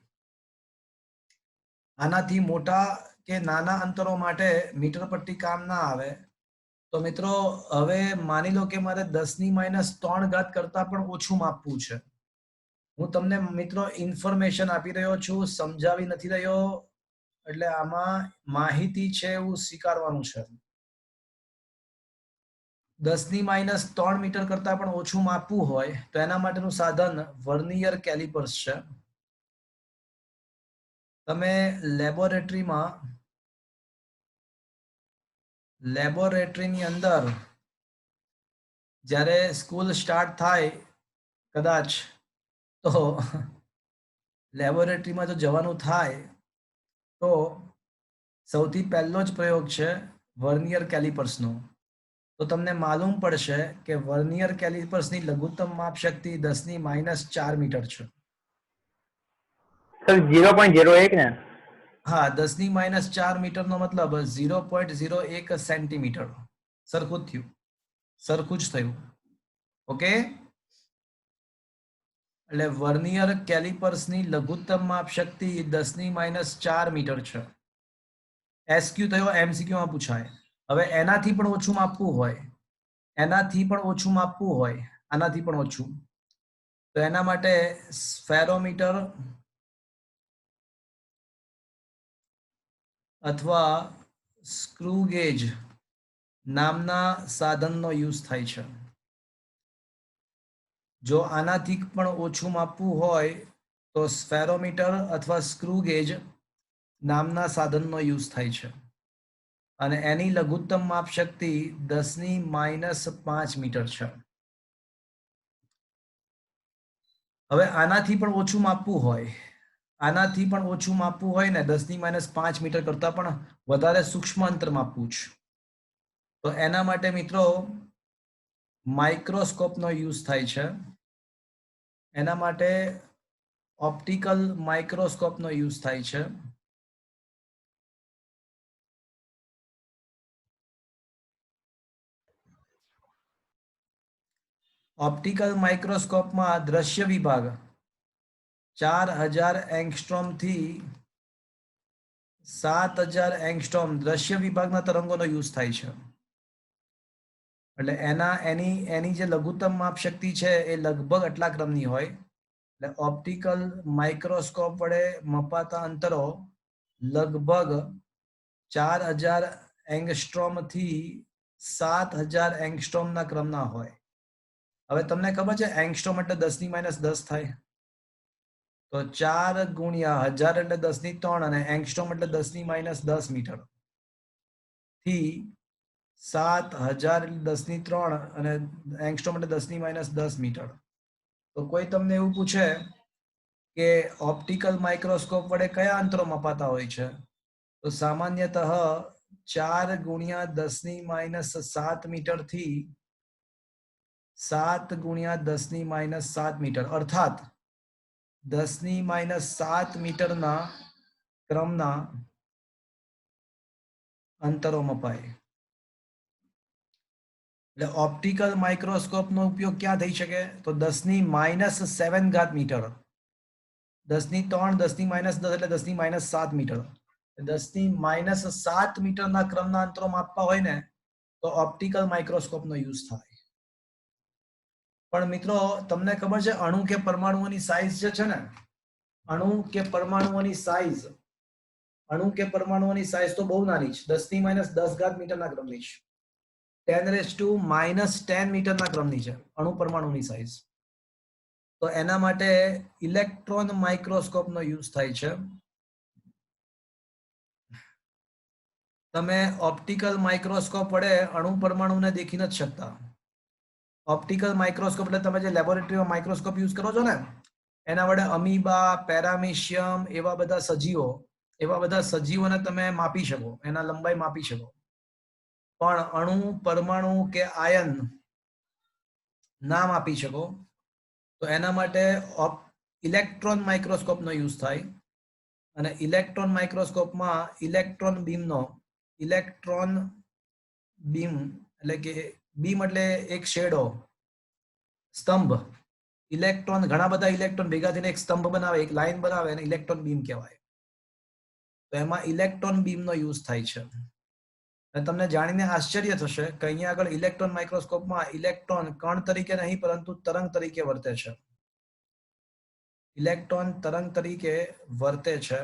આનાથી મોટા કે નાના અંતરો માટે મીટર પટ્ટી કામ ના આવે. તો મિત્રો હવે માની લો કે મારે 10⁻³ કરતા પણ ઓછું માપવું છે. હું તમને મિત્રો ઇન્ફોર્મેશન આપી રહ્યો છું, સમજાવી નથી રહ્યો. એટલે આમાં માહિતી છે એવું સ્વીકારવાનું છે. 10⁻³ મીટર કરતા પણ ઓછું માપવું હોય તો એના માટેનું સાધન વર્નિયર કેલિપર્સ છે. તમે લેબોરેટરીની અંદર જ્યારે સ્કૂલ સ્ટાર્ટ થાય કદાચ તો લેબોરેટરીમાં જો જવાનું થાય તો સૌથી પહેલો જ પ્રયોગ છે વર્નિયર કેલિપર્સનો. તો તમને માલુમ પડશે કે વર્નિયર કેલિપર્સની લઘુત્તમ માપ શક્તિ 10⁻⁴ મીટર છે. સર 0.01 ને? હા, 10⁻⁴ મીટરનો મતલબ 0.01 સેન્ટીમીટર. સરખું જ થયું. ઓકે, એટલે વર્નિયર કેલિપર્સની લઘુત્તમ માપ શક્તિ 10⁻⁴ મીટર છે. એસક્યુ થયો, એમસીક્યુમાં પૂછાય. હવે એનાથી પણ ઓછું માપવું હોય, આનાથી પણ ઓછું, તો એના માટે સ્ફેરોમીટર અથવા સ્ક્રૂ ગેજ નામના સાધનનો યુઝ થાય છે. જો આનાથી પણ ઓછું માપવું હોય તો સ્ફેરોમીટર અથવા સ્ક્રૂ ગેજ નામના સાધનનો યુઝ થાય છે. અને એની લઘુત્તમ માપ શક્તિ 10⁻⁵ મીટર છે. હવે આનાથી પણ ઓછું માપવું હોય ને 10⁻⁵ મીટર કરતા પણ વધારે સૂક્ષ્મ અંતર માપવું છે, તો એના માટે મિત્રો માઇક્રોસ્કોપનો યુઝ થાય છે. એના માટે ઓપ્ટિકલ માઇક્રોસ્કોપનો યુઝ થાય છે. ઓપ્ટિકલ માઇક્રોસ્કોપમાં દ્રશ્ય વિભાગ 4000 એંગસ્ટ્રોમ થી 7000 એંગસ્ટ્રોમ દ્રશ્ય વિભાગના તરંગોનો યુઝ થાય છે. એટલે એની જે લઘુત્તમ માપ શક્તિ છે એ લગભગ આટલા ક્રમની હોય. એટલે ઓપ્ટિકલ માઇક્રોસ્કોપ વડે મપાતા અંતરો લગભગ 4000 એંગસ્ટ્રોમ થી 7000 એંગસ્ટ્રોમના ક્રમના હોય. હવે તમને ખબર છે એંગસ્ટ્રોમ એટલે 10⁻10 થાય, તો 4 × 1000 એટલે 10⁻³ અને એંગસ્ટ્રોમ એટલે 10⁻10 મીટર થી 7000 એટલે 10⁻³ અને એંગસ્ટ્રોમ એટલે 10⁻10 મીટર. તો કોઈ તમને એવું પૂછે કે ઓપ્ટિકલ માઇક્રોસ્કોપ વડે કયા અંતરો મપાતા હોય છે, તો સામાન્યતઃ 4 × 10⁻7 મીટર થી 7 × 10⁻7 મીટર અર્થાત 10⁻7 મીટરના ક્રમના અંતરો મપાય. એટલે ઓપ્ટિકલ માઇક્રોસ્કોપનો ઉપયોગ ક્યાં થઈ શકે, તો 10⁻7 મીટર. 10⁻³ 10⁻10 એટલે 10⁻7 મીટર. 10⁻7 મીટરના ક્રમના અંતરો માપવા હોય ને તો ઓપ્ટિકલ માઇક્રોસ્કોપનો યુઝ થાય. પણ મિત્રો તમને ખબર છે અણુ કે પરમાણુઓની સાઇઝ જે છે ને, અણુ કે પરમાણુઓની સાઇઝ તો બહુ નાની છે, 10⁻10 મીટરના ક્રમની છે. 10⁻10 મીટરના ક્રમની છે અણુ પરમાણુની સાઇઝ. તો એના માટે ઇલેક્ટ્રોન માઇક્રોસ્કોપનો યુઝ થાય છે. તમે ઓપ્ટિકલ માઇક્રોસ્કોપ વડે અણુ પરમાણુને દેખી નથી શકતા. ઓપ્ટિકલ માઇક્રોસ્કોપ એટલે તમે જે લેબોરેટરીમાં માઇક્રોસ્કોપ યુઝ કરો છો ને એના વડે અમીબા, પેરામીશિયમ એવા બધા સજીવોને તમે માપી શકો, એના લંબાઈ માપી શકો. પણ અણુ, પરમાણુ કે આયન ના માપી શકો. તો એના માટે ઇલેક્ટ્રોન માઇક્રોસ્કોપનો યુઝ થાય. અને ઇલેક્ટ્રોન માઇક્રોસ્કોપમાં ઇલેક્ટ્રોન બીમ એટલે કે બીમ એટલે એક શેડો, સ્તંભ. ઇલેક્ટ્રોન, ઘણા બધા ઇલેક્ટ્રોન ભેગા થઈને એક સ્તંભ બનાવે, એક લાઈન બનાવે, અને ઇલેક્ટ્રોન બીમ કહેવાય. તો એમાં ઇલેક્ટ્રોન બીમનો યુઝ થાય છે. અને તમને જાણીને આશ્ચર્ય થશે કે અહીંયા આગળ ઇલેક્ટ્રોન માઇક્રોસ્કોપમાં ઇલેક્ટ્રોન કણ તરીકે નહીં પરંતુ તરંગ તરીકે વર્તે છે. ઇલેક્ટ્રોન તરંગ તરીકે વર્તે છે.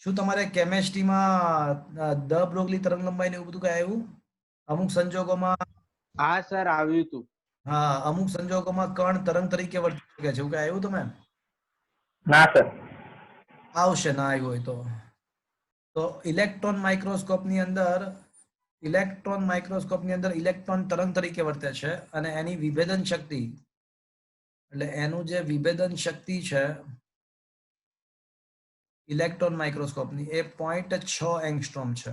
શું તમારે કેમેસ્ટ્રીમાં દ બ્રોગલી તરંગ લંબાઈ ને એવું બધું કઈ આવ્યું? અમુક સંજોગોમાં હા સર, આવ્યું હતું. હા, અમુક સંજોગોમાં કણ તરંગ તરીકે વર્તી શકે છે, એવું કઈ આવ્યું તમે? ના સર. આવશે, ના આવ્યું હોય તો ઇલેક્ટ્રોન માઇક્રોસ્કોપની અંદર ઇલેક્ટ્રોન તરંગ તરીકે વર્તે છે. અને એની વિભેદન શક્તિ એટલે એનું જે વિભેદન શક્તિ છે ઇલેક્ટ્રોન માઇક્રોસ્કોપની એ 0.6 એંગસ્ટ્રોમ છે.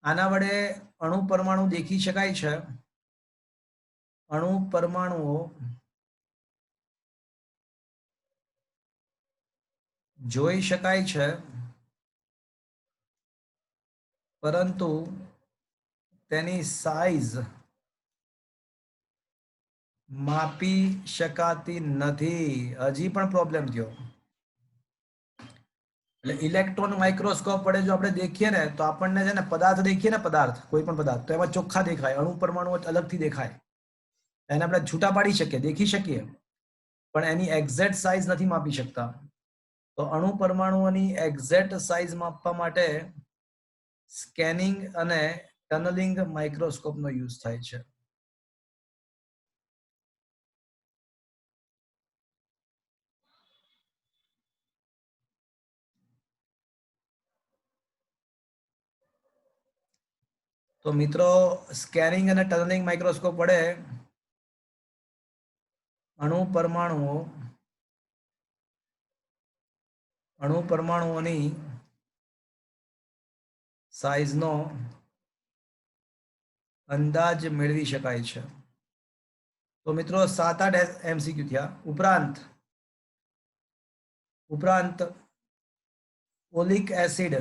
આના વડે અણુ પરમાણુ દેખી શકાય છે. અણુ પરમાણુઓ જોઈ શકાય છે, પરંતુ તેની સાઈઝ માપી શકાતી નથી. હજી પણ પ્રોબ્લેમ થયો. એટલે ઇલેક્ટ્રોન માઇક્રોસ્કોપ વડે જો આપણે દેખીએ ને તો આપણને છે ને પદાર્થ દેખીએ ને, કોઈ પણ પદાર્થ, તો એમાં ચોખ્ખા દેખાય, અણુ પરમાણુ અલગથી દેખાય. એને આપણે છૂટા પાડી શકીએ, દેખી શકીએ, પણ એની એક્ઝેક્ટ સાઇઝ નથી માપી શકતા. તો અણુ પરમાણુઓની એક્ઝેક્ટ સાઇઝ માપવા માટે સ્કેનિંગ અને ટનલિંગ માઇક્રોસ્કોપનો યુઝ થાય છે. તો મિત્રો, સ્કેનિંગ અને ટનલિંગ માઇક્રોસ્કોપ વડે અણુ પરમાણુઓની સાઇઝનો અંદાજ મેળવી શકાય છે. તો મિત્રો 7-8 MCQ થયા. ઉપરાંત ઓલિક એસિડ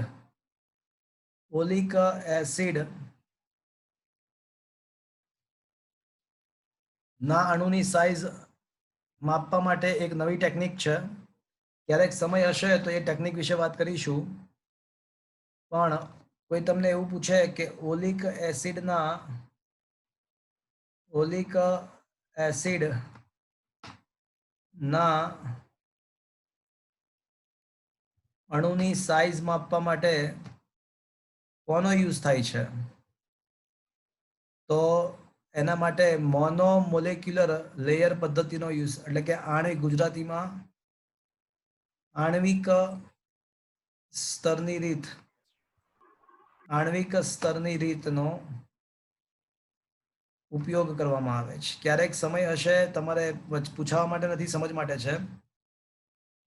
ના અણુની સાઇઝ માપવા માટે એક નવી ટેકનિક છે. ક્યારેક સમય હશે તો એ ટેકનિક વિશે વાત કરીશું. પણ કોઈ તમને એવું પૂછે કે ઓલિક એસિડ ના અણુની સાઇઝ માપવા માટે કોનો યુઝ થાય છે, તો એના માટે મોનોમોલેક્યુલર લેયર પદ્ધતિનો યુઝ, એટલે કે ગુજરાતીમાં આણ્વિક સ્તરની રીતનો ઉપયોગ કરવામાં આવે છે. ક્યારેક સમય હશે, તમારે પૂછવા માટે નથી, સમજ માટે છે,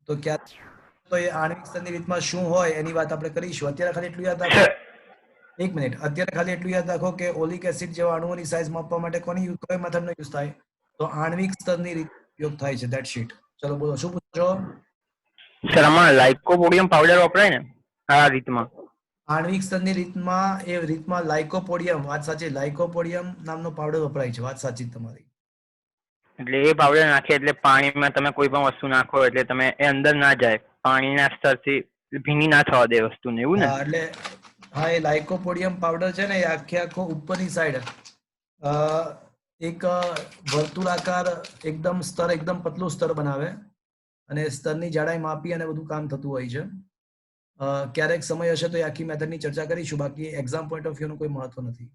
તો ક્યારેક એ આણ્વિક સ્તરની રીતમાં શું હોય એની વાત આપણે કરીશું. અત્યારે ખાલી એટલું યાદ રાખો, અત્યારે એટલું યાદ રાખો કે ઓલિક એસિડ જેવા અણુઓની સાઇઝ માપવા માટે કઈ મેથડનો યુઝ થાય, તો આણ્વિક સ્તરની રીત ઉપયોગ થાય છે. That sheet. ચલો બોલો, શું પૂછો? સર, આમાં લાઇકોપોડિયમ પાવડર વપરાય ને આ રીતમાં? આણ્વિક સ્તરની રીતમાં લાઇકોપોડિયમ, વાત સાચી, લાઇકોપોડિયમ નામનો પાવડર વપરાય છે. વાત સાચી તમારી. એટલે એ પાવડર નાખે એટલે પાણીમાં તમે કોઈ પણ વસ્તુ નાખો એટલે તમે એ અંદર ના જાય, પાણીના સ્તરથી ભીની ના થવા દે વસ્તુને, એવું ને? એટલે હા, એ લાઇકોપોડિયમ પાવડર છે ને, એ આખો ઉપરની સાઈડ એક વર્તુળાકાર એકદમ પતલું સ્તર બનાવે અને સ્તરની જાડાઈ માપી અને બધું કામ થતું હોય છે. ક્યારેક સમય હશે તો એ આખી મેથડની ચર્ચા કરીશું, બાકી એક્ઝામ પોઈન્ટ ઓફ વ્યૂનું કોઈ મહત્વ નથી.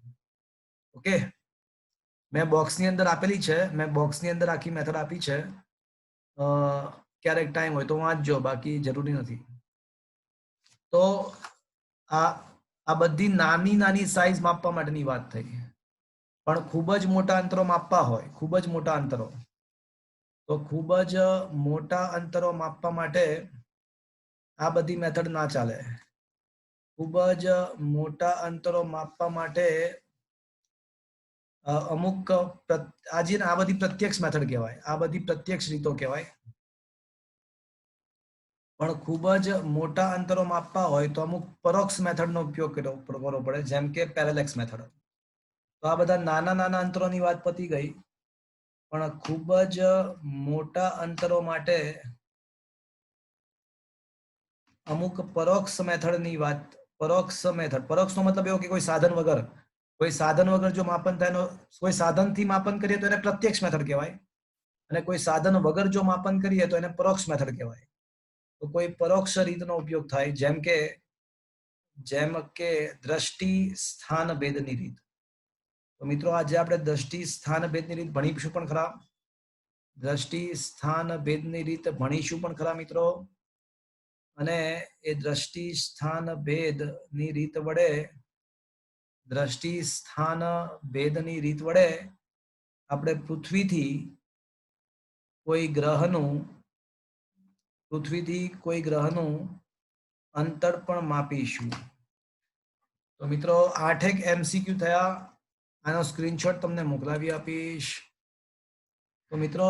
ઓકે, મેં બોક્સની અંદર આપેલી છે, મેં બોક્સની અંદર આખી મેથડ આપી છે. ક્યારેક ટાઈમ હોય તો વાંચજો, બાકી જરૂરી નથી. તો આ બધી નાની નાની સાઈઝ માપવા માટેની વાત થઈ. પણ ખૂબ જ મોટા અંતરો માપવા હોય, ખૂબ જ મોટા અંતરો, તો ખૂબ જ મોટા અંતરો માપવા માટે આ બધી મેથડ ના ચાલે. ખૂબ જ મોટા અંતરો માપવા માટે અમુક આ બધી પ્રત્યક્ષ મેથડ કહેવાય, આ બધી પ્રત્યક્ષ રીતો કહેવાય. પણ ખૂબ જ મોટા અંતરો માપવા હોય તો અમુક પરોક્ષ મેથડનો ઉપયોગ કરવો પડે, જેમ કે પેરેલેક્સ મેથડ. તો આ બધા નાના નાના અંતરોની વાત પતી ગઈ, પણ ખૂબ જ મોટા અંતરો માટે અમુક પરોક્ષ મેથડની વાત. પરોક્ષનો મતલબ એવો કે કોઈ સાધન વગર જો માપન થાય, કોઈ સાધનથી માપન કરીએ તો એને પ્રત્યક્ષ મેથડ કહેવાય, અને કોઈ સાધન વગર જો માપન કરીએ તો એને પરોક્ષ મેથડ કહેવાય. તો કોઈ પરોક્ષ રીતનો ઉપયોગ થાય, જેમ કે દ્રષ્ટિ સ્થાન ભેદની રીત. તો મિત્રો આજે આપણે દ્રષ્ટિ સ્થાન ભેદની રીત ભણીશું પણ ખરા. દ્રષ્ટિ સ્થાન ભેદની રીત ભણીશું પણ ખરા મિત્રો. અને એ દ્રષ્ટિ સ્થાન ભેદની રીત વડે આપણે પૃથ્વીથી કોઈ ગ્રહનું અંતર પણ માપીશું. તો મિત્રો 8 MCQ થયા. આનો સ્ક્રીનશોટ તમને મોકલાવી આપીશ. તો મિત્રો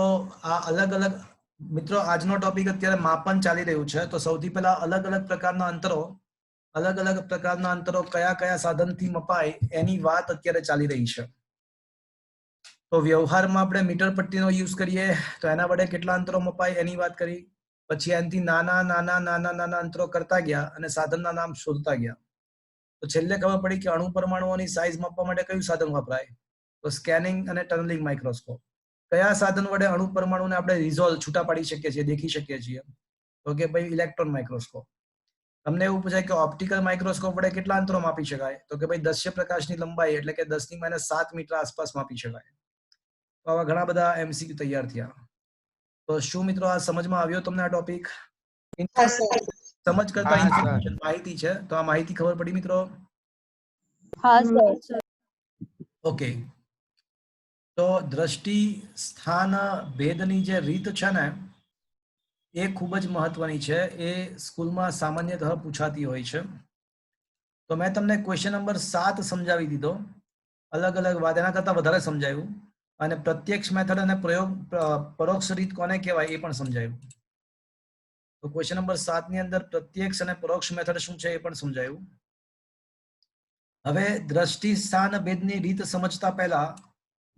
આ અલગ અલગ મિત્રો આજનો ટોપિક અત્યારે માપન ચાલી રહ્યું છે. તો સૌથી પહેલા અલગ અલગ પ્રકારના અંતરો કયા કયા સાધનથી મપાય એની વાત અત્યારે ચાલી રહી છે. તો વ્યવહારમાં આપણે મીટર પટ્ટીનો યુઝ કરીએ તો એના વડે કેટલા અંતરો મપાય એની વાત કરી. પછી એનાથી નાના અંતરો કરતા ગયા અને સાધનના નામ શોધતા ગયા. તો છેલ્લે ખબર પડી કે અણુ પરમાણુઓની સાઈઝ માપવા માટે કયું સાધન વપરાય? તો સ્કેનિંગ અને ટનલિંગ માઇક્રોસ્કોપ. કયા સાધન વડે અણુ પરમાણુને આપણે રિઝોલ્વ છૂટા પાડી શકીએ છીએ, દેખી શકીએ છીએ? તો કે ભાઈ ઇલેક્ટ્રોન માઇક્રોસ્કોપ. તમને એવું પૂછાય કે ઓપ્ટિકલ માઇક્રોસ્કોપ વડે કેટલા અંતરો માપી શકાય? તો કે ભાઈ દશ્ય પ્રકાશની લંબાઈ એટલે કે 10⁻7 મીટર આસપાસ માપી શકાય. તો આવા ઘણા બધા MCQ તૈયાર થયા. તો શું મિત્રો આ સમજમાં આવ્યો તમને આ ટોપિક? સમજ કરતા ઇન્ફોર્મેશન માહિતી છે, તો આ માહિતી ખબર પડી મિત્રો? હા સર. ઓકે, તો દ્રષ્ટિ સ્થાન ભેદની જે રીત છે ને એ ખૂબ જ મહત્વની છે. એ સ્કૂલમાં સામાન્યતઃ પૂછાતી હોય છે. તો મેં તમને ક્વેશ્ચન નંબર 7 સમજાવી દીધો. અલગ અલગ વાત એના કરતા વધારે સમજાવ્યું, અને પ્રત્યક્ષ મેથડ અને પરોક્ષ રીત કોને કહેવાય એ પણ સમજાવ્યું. તો ક્વેશ્ચન નંબર 7 ની અંદર પ્રત્યક્ષ અને પરોક્ષ મેથડ શું છે એ પણ સમજાયું. હવે દ્રષ્ટિ સ્થાન ભેદની રીત સમજતા પહેલા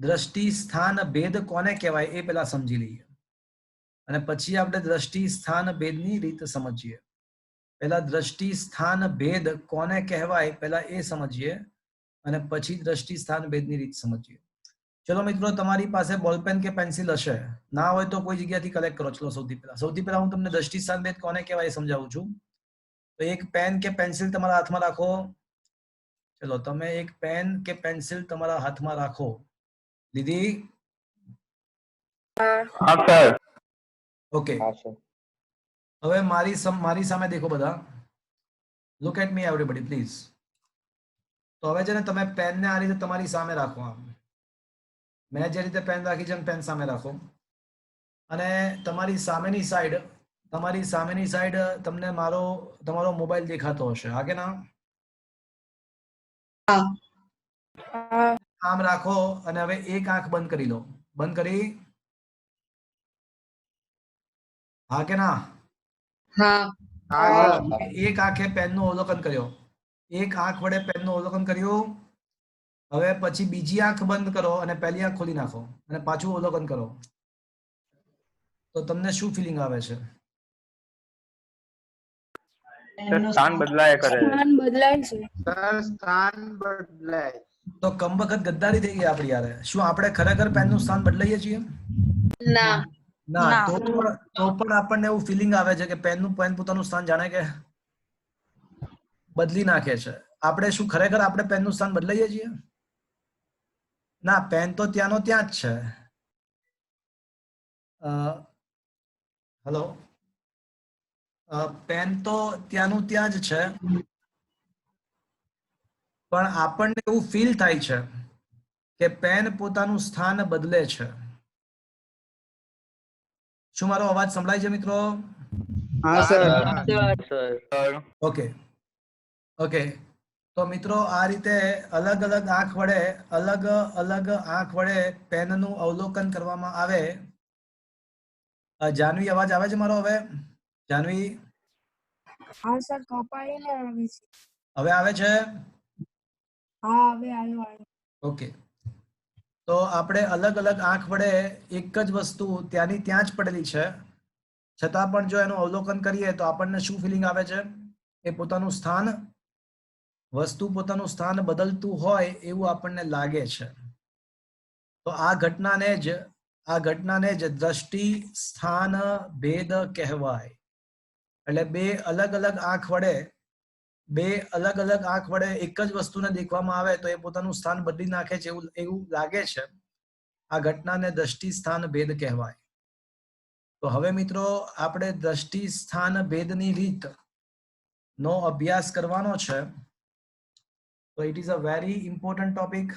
દ્રષ્ટિ સ્થાન ભેદ કોને કહેવાય એ પહેલા સમજી લઈએ, અને પછી આપણે દ્રષ્ટિ સ્થાન ભેદની રીત સમજીએ. પહેલા દ્રષ્ટિ સ્થાન ભેદ કોને કહેવાય પહેલા એ સમજીએ, અને પછી દ્રષ્ટિ સ્થાન ભેદની રીત સમજીએ. ચલો મિત્રો, તમારી પાસે બોલપેન કે પેન્સિલ હશે, ના હોય તો કોઈ જગ્યાથી કલેક્ટ કરો. ચલો સૌથી પહેલા હું તમને દ્રષ્ટિ સ્થાન ભેદ કોને કહેવાય એ સમજાવું છું. તો એક પેન કે પેન્સિલ તમારા હાથમાં રાખો. ચલો તમે એક પેન કે પેન્સિલ તમારા હાથમાં રાખો. લીધી? હા સર. ઓકે, હવે મારી સામે દેખો બધા. Look at me everybody please. તો હવે છે ને તમે પેનને આ રીતે તમારી સામે રાખો. આમ મેં જે રીતે પેન રાખી છે પેન સામે રાખો, અને તમારી સામેની સાઈડ તમને તમારો મોબાઈલ દેખાતો હશે, હા કે ના? આમ રાખો, અને હવે એક આંખ બંધ કરી લો. બંધ કરી? હા કે ના? એક આંખે પેનનું અવલોકન કર્યો. એક આંખ વડે પેનનું અવલોકન કર્યું. હવે પછી બીજી આંખ બંધ કરો અને પહેલી આંખ ખોલી નાખો અને પાછું અવલોકન કરો. તો તમને શું ફિલિંગ આવે છે? સ્થાન બદલાય કરે. તો કમબખત ગદ્દારી થઈ ગઈ આપણી યારે. શું આપણે ખરેખર પેનનું સ્થાન બદલાઈએ છીએ? ના, તો પણ આપણને એવું ફિલિંગ આવે છે કે પેન પોતાનું સ્થાન જાણે કે બદલી નાખે છે. આપણે શું ખરેખર આપણે પેનનું સ્થાન બદલાઈએ છીએ? ના, પેન તો ત્યાંનો ત્યાં જ છે. હેલો, પેન તો ત્યાંનું ત્યાં જ છે, પણ આપણને એવું ફીલ થાય છે કે પેન પોતાનું સ્થાન બદલે છે. શું મારો અવાજ સંભળાય છે મિત્રો? હા સર. ઓકે ઓકે, તો મિત્રો આ રીતે અલગ અલગ આંખ વડે પેનનું અવલોકન કરવામાં આવે. જાનવી, અવાજ આવે છે મારો હવે? જાનવી, હા સર, કપાઈને આવે છે. હવે આવે છે? હા, હવે આવ્યો. ઓકે, તો આપણે અલગ અલગ આંખ વડે એક જ વસ્તુ ત્યાંની ત્યાં જ પડેલી છે, છતાં પણ જો એનું અવલોકન કરીએ તો આપણને શું ફિલિંગ આવે છે? એ પોતાનું સ્થાન, વસ્તુ પોતાનું સ્થાન બદલતું હોય એવું આપણને લાગે છે. તો આ ઘટનાને જ દ્રષ્ટિ સ્થાન ભેદ કહેવાય. એટલે બે અલગ અલગ આંખ વડે એક જ વસ્તુને દેખવામાં આવે તો એ પોતાનું સ્થાન બદલી નાખે છે એવું લાગે છે. આ ઘટનાને દ્રષ્ટિ સ્થાન ભેદ કહેવાય. તો હવે મિત્રો આપણે દ્રષ્ટિ સ્થાન ભેદની રીત નો અભ્યાસ કરવાનો છે. તો it is a very important topic.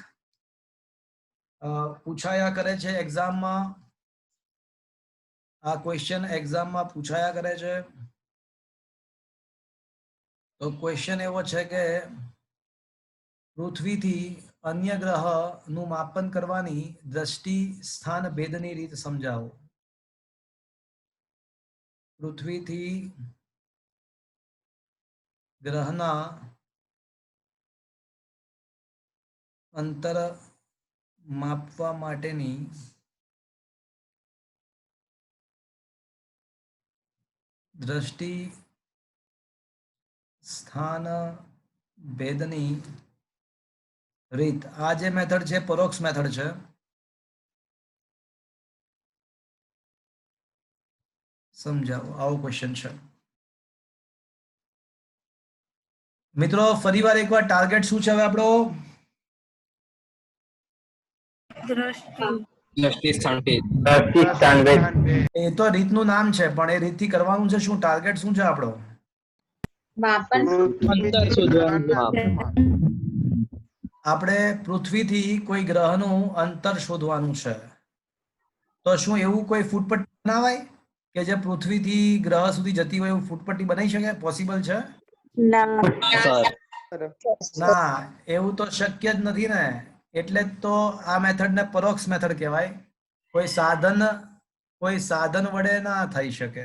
પૂછાયા કરે છે એક્ઝામમાં. આ ક્વેશ્ચન એક્ઝામમાં પૂછાયા કરે છે. તો ક્વેશ્ચન એવો છે કે પૃથ્વીથી અન્ય ગ્રહનું માપન કરવાની દ્રષ્ટિ સ્થાન ભેદની રીત સમજાવો. પૃથ્વીથી ગ્રહના અંતર માપવા માટેની દ્રષ્ટિ સ્થાન ભેદની રીત. આ જે મેથડ છે પરોક્ષ મેથડ છે. સમજાવો, આવો ક્વેશ્ચન છે. મિત્રો ફરીવાર એકવાર ટાર્ગેટ શું છે હવે આપણો? દ્રષ્ટિ સ્થાન ભેદ. એ તો રીતનું નામ છે, પણ એ રીતથી કરવાનું છે શું? ટાર્ગેટ શું છે આપણો? આપણે પૃથ્વીથી કોઈ ગ્રહનું અંતર શોધવાનું છે. તો શું એવું કોઈ ફૂટપટ્ટી બનાવાય કે જે પૃથ્વીથી ગ્રહ સુધી જતી હોય એવું ફૂટપટ્ટી બનાવી શકે? પોસિબલ છે? ના, એવું તો શક્ય જ નથી ને. એટલે જ તો આ મેથડને પરોક્ષ મેથડ કહેવાય. કોઈ સાધન વડે ના થઈ શકે,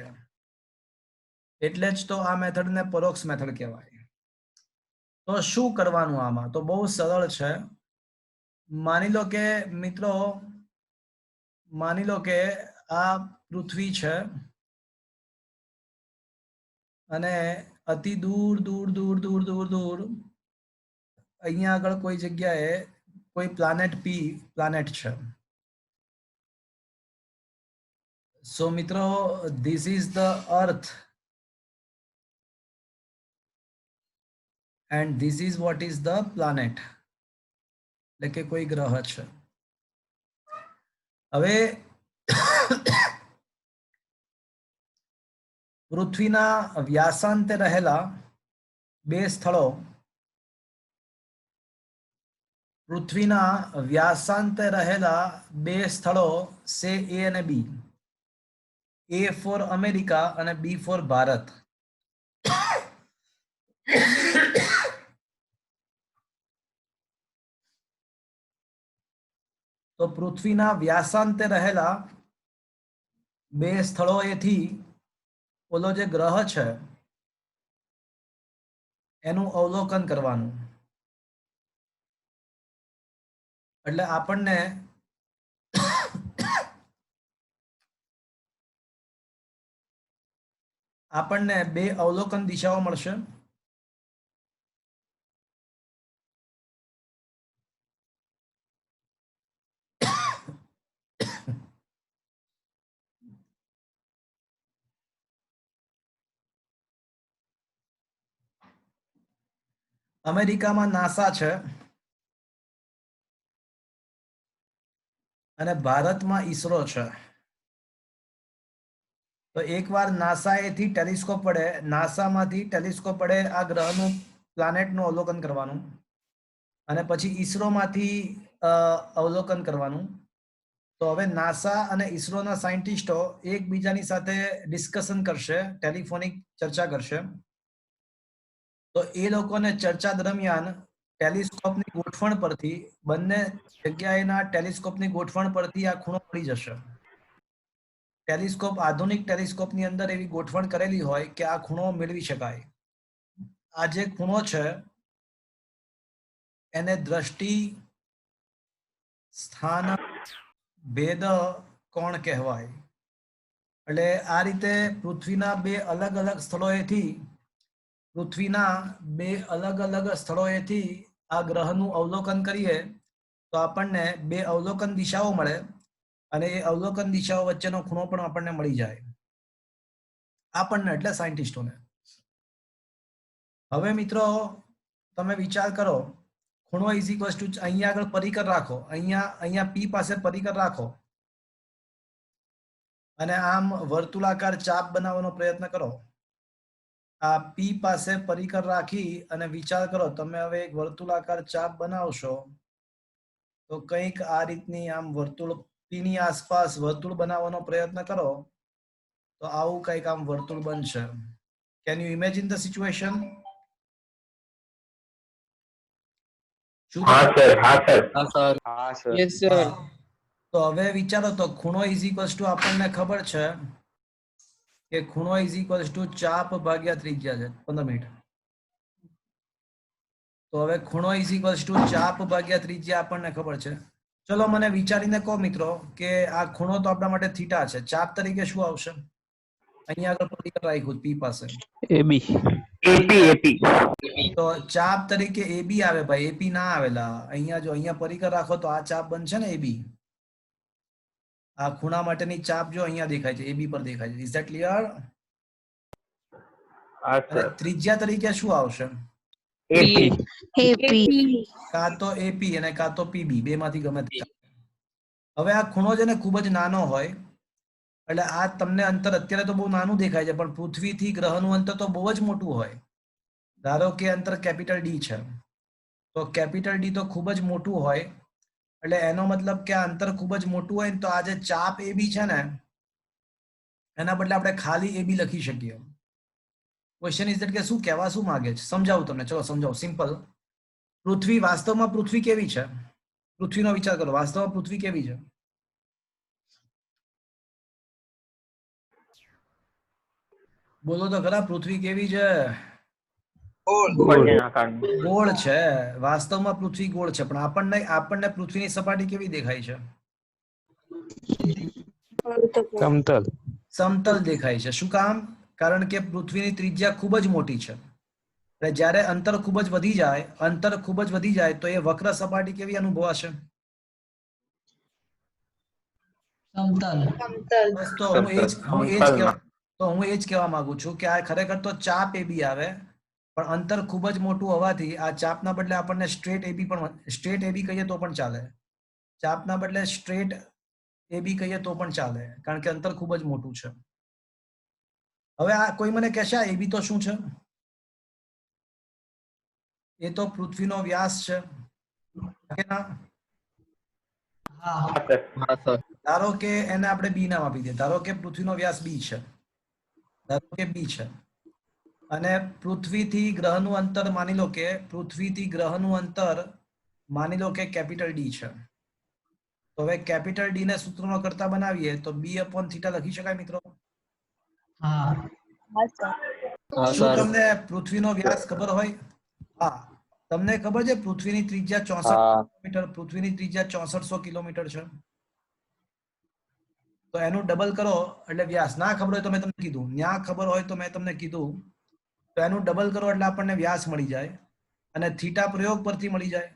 એટલે જ તો આ મેથડને પરોક્ષ મેથડ કહેવાય. તો શું કરવાનું આમાં? તો બહુ સરળ છે. માની લો કે આ પૃથ્વી છે અને અતિ દૂર અહીંયા આગળ કોઈ જગ્યાએ કોઈ પ્લાનેટ છે. સો મિત્રો, this is the earth and this is what is the planet. એટલે કે કોઈ ગ્રહ છે. હવે પૃથ્વીના વ્યાસાંતે રહેલા બે સ્થળો છે એ અને બી. એ ફોર અમેરિકા અને બી ફોર ભારત. તો પૃથ્વીના વ્યાસાંતે રહેલા બે સ્થળોએથી ઓલો જે ગ્રહ છે એનું અવલોકન કરવાનું. એટલે આપણને બે અવલોકન દિશાઓ મળશે. અમેરિકામાં નાસા છે અને ભારતમાં ઈસરો છે. તો એકવાર નાસાએથી ટેલિસ્કોપ વડે નાસામાંથી ટેલિસ્કોપ વડે આ ગ્રહનું પ્લાનેટનું અવલોકન કરવાનું અને પછી ઈસરોમાંથી અવલોકન કરવાનું. તો હવે નાસા અને ઈસરોના સાયન્ટિસ્ટો એકબીજાની સાથે ડિસ્કશન કરશે, ટેલિફોનિક ચર્ચા કરશે. તો એ લોકોને ચર્ચા દરમિયાન ટેલિસ્કોપની ગોઠવણ પરથી બંને જગ્યાએના ટેલિસ્કોપની ગોઠવણ પરથી આ ખૂણો મળી જશે. ટેલિસ્કોપ આધુનિક ટેલિસ્કોપની અંદર એવી ગોઠવણ કરેલી હોય કે આ ખૂણો મેળવી શકાય. આ જે ખૂણો છે એને દ્રષ્ટિ સ્થાન ભેદ કોણ કહેવાય. એટલે આ રીતે પૃથ્વીના બે અલગ અલગ સ્થળોએથી આ ગ્રહનું અવલોકન કરીએ તો આપણને બે અવલોકન દિશાઓ મળે અને એ અવલોકન દિશાઓ વચ્ચેનો ખૂણો પણ આપણને મળી જાય. આપણને એટલે સાયન્ટિસ્ટોને. હવે મિત્રો તમે વિચાર કરો, ખૂણો ઇઝ ઇક્વલ્સ ટુ અહીંયા આગળ પરિકર રાખો, અહીંયા પી પાસે પરિકર રાખો અને આમ વર્તુળાકાર ચાપ બનાવવાનો પ્રયત્ન કરો. આ પી પાસે પરિકર રાખી અને વિચાર કરો તમે હવે એક વર્તુળાકાર ચાપ બનાવશો તો કંઈક આ રીતની આમ વર્તુળ પી ની આસપાસ વર્તુળ બનાવવાનો પ્રયત્ન કરો તો આવું કંઈક આમ વર્તુળ બનશે. Can you imagine the situation? તો હવે વિચારો તો ખૂણો ઇઝ ઇક્વલ્સ ટુ આપણને ખબર છે કે ખૂણો ઇઝ ઇક્વલ્સ ટુ ચાપ ભાગ્યા ત્રિજ્યા છે. 15 મિનિટ. તો હવે ખૂણો ઇઝ ઇક્વલ્સ ટુ ચાપ ભાગ્યા ત્રિજ્યા આપણને ખબર છે. ચલો મને વિચારીને કહો મિત્રો કે આ ખૂણો તો આપણા માટે થીટા છે, ચાપ તરીકે શું આવશે? અહીંયા આગળ પરિકર રાખ્યું પી પાસે એપી. તો ચાપ તરીકે એબી આવે ભાઈ, એપી ના આવેલા. અહીંયા જો અહીંયા પરિકર રાખો તો આ ચાપ બનશે ને એબી. આ ખૂણા માટેની ચાપ જો અહીંયા દેખાય છે, એબી પર દેખાય છે. Is that clear? ત્રિજ્યા તરીકે શું આવશે? કાં તો એપી અને કાં તો પીબી, બે માંથી ગમે તે. હવે આ ખૂણો છે ને ખૂબ જ નાનો હોય એટલે આ તમને અંતર અત્યારે તો બહુ નાનું દેખાય છે પણ પૃથ્વીથી ગ્રહનું અંતર તો બહુ જ મોટું હોય. ધારો કે અંતર કેપિટલ ડી છે તો કેપિટલ ડી તો ખૂબ જ મોટું હોય એટલે એનો મતલબ કે આ અંતર ખૂબ જ મોટું હોય ને તો આ જે ચાપ એબી છે ને એના બદલે આપણે ખાલી એબી લખી શકીએ. ક્વેશ્ચન ઇઝ ધેટ કે શું કહેવા શું માંગે છે? સમજાવું તમને. ચલો સમજાવું. સિમ્પલ. પૃથ્વી વાસ્તવમાં પૃથ્વી કેવી છે? પૃથ્વીનો વિચાર કરો. વાસ્તવમાં પૃથ્વી કેવી છે? બોલો તો ખરા. પૃથ્વી કેવી છે? ગોળ છે. વાસ્તવમાં પૃથ્વી ગોળ છે પણ આપણને પૃથ્વીની સપાટી કેવી દેખાય છે? સમતલ દેખાય છે. શું કામ? કારણ કે પૃથ્વીની ત્રિજ્યા ખૂબ જ મોટી છે એટલે જ્યારે અંતર ખૂબ જ વધી જાય તો એ વક્ર સપાટી કેવી અનુભવાશે? બસ તો હું એ જ કહેવા માંગુ છું કે આ ખરેખર તો ચાપ એબી આવે પણ અંતર ખૂબ જ મોટું હોવાથી આ ચાપના બદલે આપણને સ્ટ્રેટ એબી કહીએ તો પણ ચાલે. ચાપના બદલે સ્ટ્રેટ એબી કહીએ તો પણ ચાલે કારણ કે અંતર ખૂબ જ મોટું છે. હવે આ કોઈ મને કહેશે આ એબી તો શું છે? એ તો પૃથ્વીનો વ્યાસ છે. ધારો કે એને આપણે બી નામ આપી દઈએ. ધારો કે પૃથ્વીનો વ્યાસ બી છે. ધારો કે બી છે અને પૃથ્વીથી ગ્રહનું અંતર માની લો કે કેપિટલ ડી છે. તો હવે કેપિટલ ડી ને સૂત્રનો કરતા બનાવીએ તો b/θ લખી શકાય મિત્રો? શું તમને પૃથ્વીનો વ્યાસ ખબર હોય? હા, તમને ખબર છે પૃથ્વીની ત્રિજ્યા 6400 કિલોમીટર છે. તો એનું ડબલ કરો એટલે વ્યાસ. ના ખબર હોય તો મેં તમને કીધું, ન્યા ખબર હોય તો મેં તમને કીધું તો એનું ડબલ કરો એટલે આપણને વ્યાસ મળી જાય અને થીટા પ્રયોગ પરથી મળી જાય.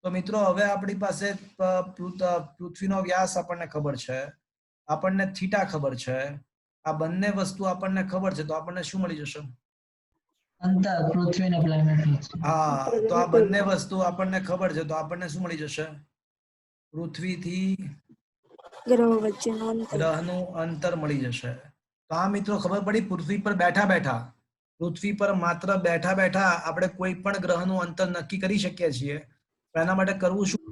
તો મિત્રો હવે આપણી પાસે પૃથ્વીનો વ્યાસ આપણને ખબર છે, આપણને થીટા ખબર છે, આ બંને વસ્તુ આપણને ખબર છે તો આપણને શું મળી જશે? અંતર પૃથ્વી અને પ્લેનેટ વચ્ચે. હા, તો આ બંને વસ્તુ આપણને ખબર છે, તો આપણને શું મળી જશે? પૃથ્વીથી ગ્રહો વચ્ચેનું અંતર. ગ્રહનું અંતર મળી જશે. તો આ મિત્રો ખબર પડી, પૃથ્વી પર બેઠા બેઠા, પૃથ્વી પર માત્ર બેઠા બેઠા આપણે કોઈ પણ ગ્રહનું અંતર નક્કી કરી શકીએ છીએ. તો એના માટે કરવું શું?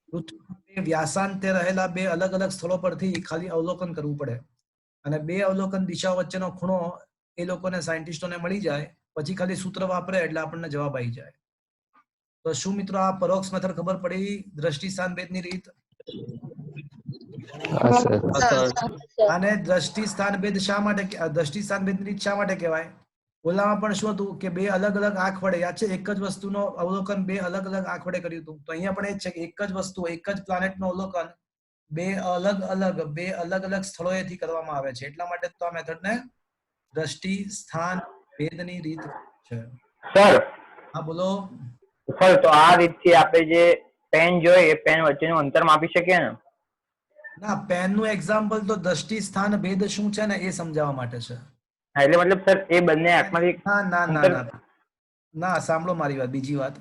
પૃથ્વી વ્યાસાંતે રહેલા બે અલગ અલગ સ્થળો પરથી ખાલી અવલોકન કરવું પડે, અને બે અવલોકન દિશાઓ વચ્ચેનો ખૂણો એ લોકોને સાયન્ટિસ્ટોને મળી જાય, પછી ખાલી સૂત્ર વાપરે એટલે આપણને જવાબ આવી જાય. તો શું મિત્રો આ પરોક્ષ મેથડ ખબર પડી? દ્રષ્ટિ સ્થાન ભેદની રીત. આને દ્રષ્ટિ સ્થાન ભેદ શા માટે, દ્રષ્ટિ સ્થાન ભેદની રીત શા માટે કહેવાય? ઓલામાં પણ શું હતું કે બે અલગ અલગ આંખ વડે, યાદ છે, એક જ વસ્તુનો અવલોકન બે અલગ અલગ આંખ વડે કર્યું હતું. તો અહીંયા પણ એ જ છે કે એક જ વસ્તુ, એક જ પ્લાનેટનું અવલોકન બે અલગ અલગ સ્થળોએથી કરવામાં આવે છે. એટલા માટે તો આ મેથડને દ્રષ્ટિ સ્થાન ભેદની રીત છે. સર હા બોલો. સર તો આ રીતથી આપણે જે પેન જોઈએ એ પેન વચ્ચેનું અંતર માપી શકીએ ને? ના, પેનનું એક્ઝામ્પલ તો દ્રષ્ટિ સ્થાન ભેદ શું છે ને એ સમજાવવા માટે છે. હા, એટલે મતલબ સર એ બંને આંખમાંથી ના ના ના અંતર ના ના, સાંભળો મારી વાત. બીજી વાત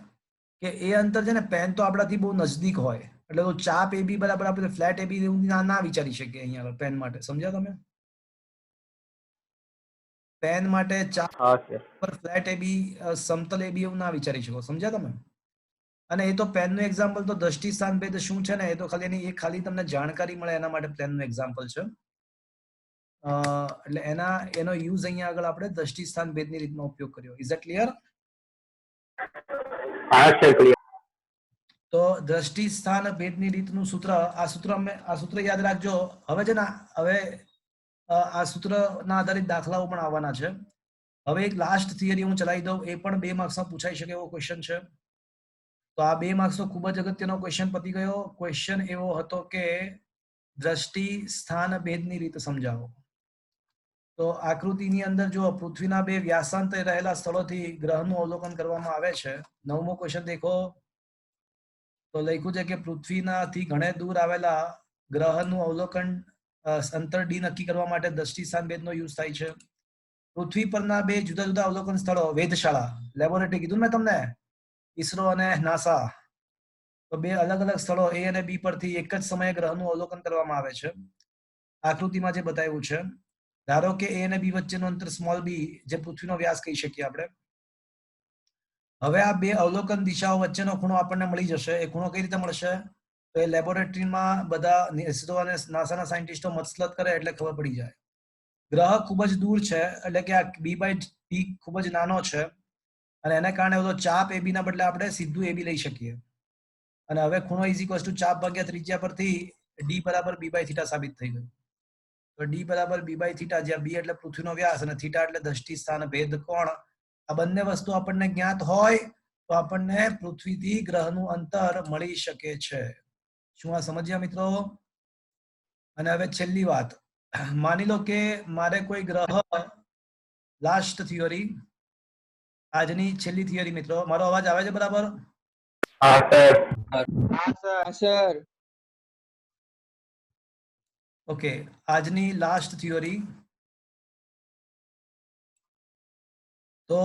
કે એ અંતર છે ને, પેન તો આપણાથી બહુ નજદીક હોય, એટલે તો ચાપ એ બી બરાબર આપણે ફ્લેટ એ બી એવું ના વિચારી શકીએ અહીંયા પેન માટે. સમજ્યા તમે? પેન માટે ચાપ હા સર. પર ફ્લેટ એ બી, સમતલ એ બી એવું ના વિચારી શકો. સમજ્યા તમે? અને એ તો પેનનું એક્ઝામ્પલ તો દ્રષ્ટિ સ્થાન ભેદ શું છે ને એ તો ખાલી એની ખાલી તમને જાણકારી મળે એના માટે પેનનું એક્ઝામ્પલ છે. એટલે એનો યુઝ અહીંયા આગળ આપણે દ્રષ્ટિ સ્થાન ભેદની રીતનો ઉપયોગ કર્યો. Is it clear? હા સર, ક્લિયર. તો દ્રષ્ટિ સ્થાન ભેદની રીતનું સૂત્ર, આ સૂત્ર યાદ રાખજો. હવે છે ને, હવે આ સૂત્રના આધારિત દાખલાઓ પણ આવવાના છે. હવે એક લાસ્ટ થિયરી હું ચલાવી દઉં, એ પણ 2 માર્ક્સમાં પૂછાઈ શકે એવો ક્વેશ્ચન છે. તો આ 2 માર્ક્સનો ખૂબ જ અગત્યનો ક્વેશ્ચન પતી ગયો. ક્વેશ્ચન એવો હતો કે દ્રષ્ટિ સ્થાન ભેદની રીત સમજાવો. તો આકૃતિની અંદર જો પૃથ્વીના બે વ્યાસાંતરે રહેલા સ્થળોથી ગ્રહનું અવલોકન કરવામાં આવે છે. 9મો ક્વેશ્ચન દેખો. તો લખ્યું છે કે પૃથ્વીનાથી ઘણે દૂર આવેલા ગ્રહનું અવલોકન અંતર ડી નક્કી કરવા માટે દ્રષ્ટિ સ્થાન ભેદનો યુઝ થાય છે. પૃથ્વી પરના બે જુદા જુદા અવલોકન સ્થળો, વેધશાળા, લેબોરેટરી કીધું મેં તમને, ઈસરો અને નાસા, તો બે અલગ અલગ સ્થળો એ અને બી પરથી એક જ સમયે ગ્રહનું અવલોકન કરવામાં આવે છે. આકૃતિમાં જે બતાવ્યું છે, ધારો કે એ અને બી વચ્ચેનું અંતર સ્મોલ બી, જે પૃથ્વીનો વ્યાસ કહી શકીએ આપણે. હવે આ બે અવલોકન દિશાઓ વચ્ચેનો ખૂણો આપણને મળી જશે. એ ખૂણો કઈ રીતે મળશે? તો એ લેબોરેટરીમાં બધા ઈસરો અને નાસાના સાયન્ટિસ્ટો મસલત કરે એટલે ખબર પડી જાય. ગ્રહ ખૂબ જ દૂર છે, એટલે કે આ B/T ખૂબ જ નાનો છે, અને એને કારણે ઓલો ચાપ AB ના બદલે આપણે સીધું AB લઈ શકીએ. અને હવે ખૂણો = ચાપ ભાગ્યા ત્રિજ્યા પરથી D બરાબર B/θ સાબિત થઈ ગયું. તો D બરાબર B/θ, જ્યાં B એટલે પૃથ્વીનો વ્યાસ અને θ એટલે દ્રષ્ટિ સ્થાન ભેદ કોણ. આ બંને વસ્તુ આપણને જ્ઞાત હોય તો આપણને પૃથ્વીથી ગ્રહનું અંતર મળી શકે છે. શું આ સમજ્યા મિત્રો? અને હવે છેલ્લી વાત, માની લો કે મારે કોઈ ગ્રહ, લાસ્ટ થિયરી, આજની છેલ્લી થિયરી મિત્રો. મારો અવાજ આવે છે બરાબર? હા સર. હા સર. ઓકે, આજની લાસ્ટ થિયરી. તો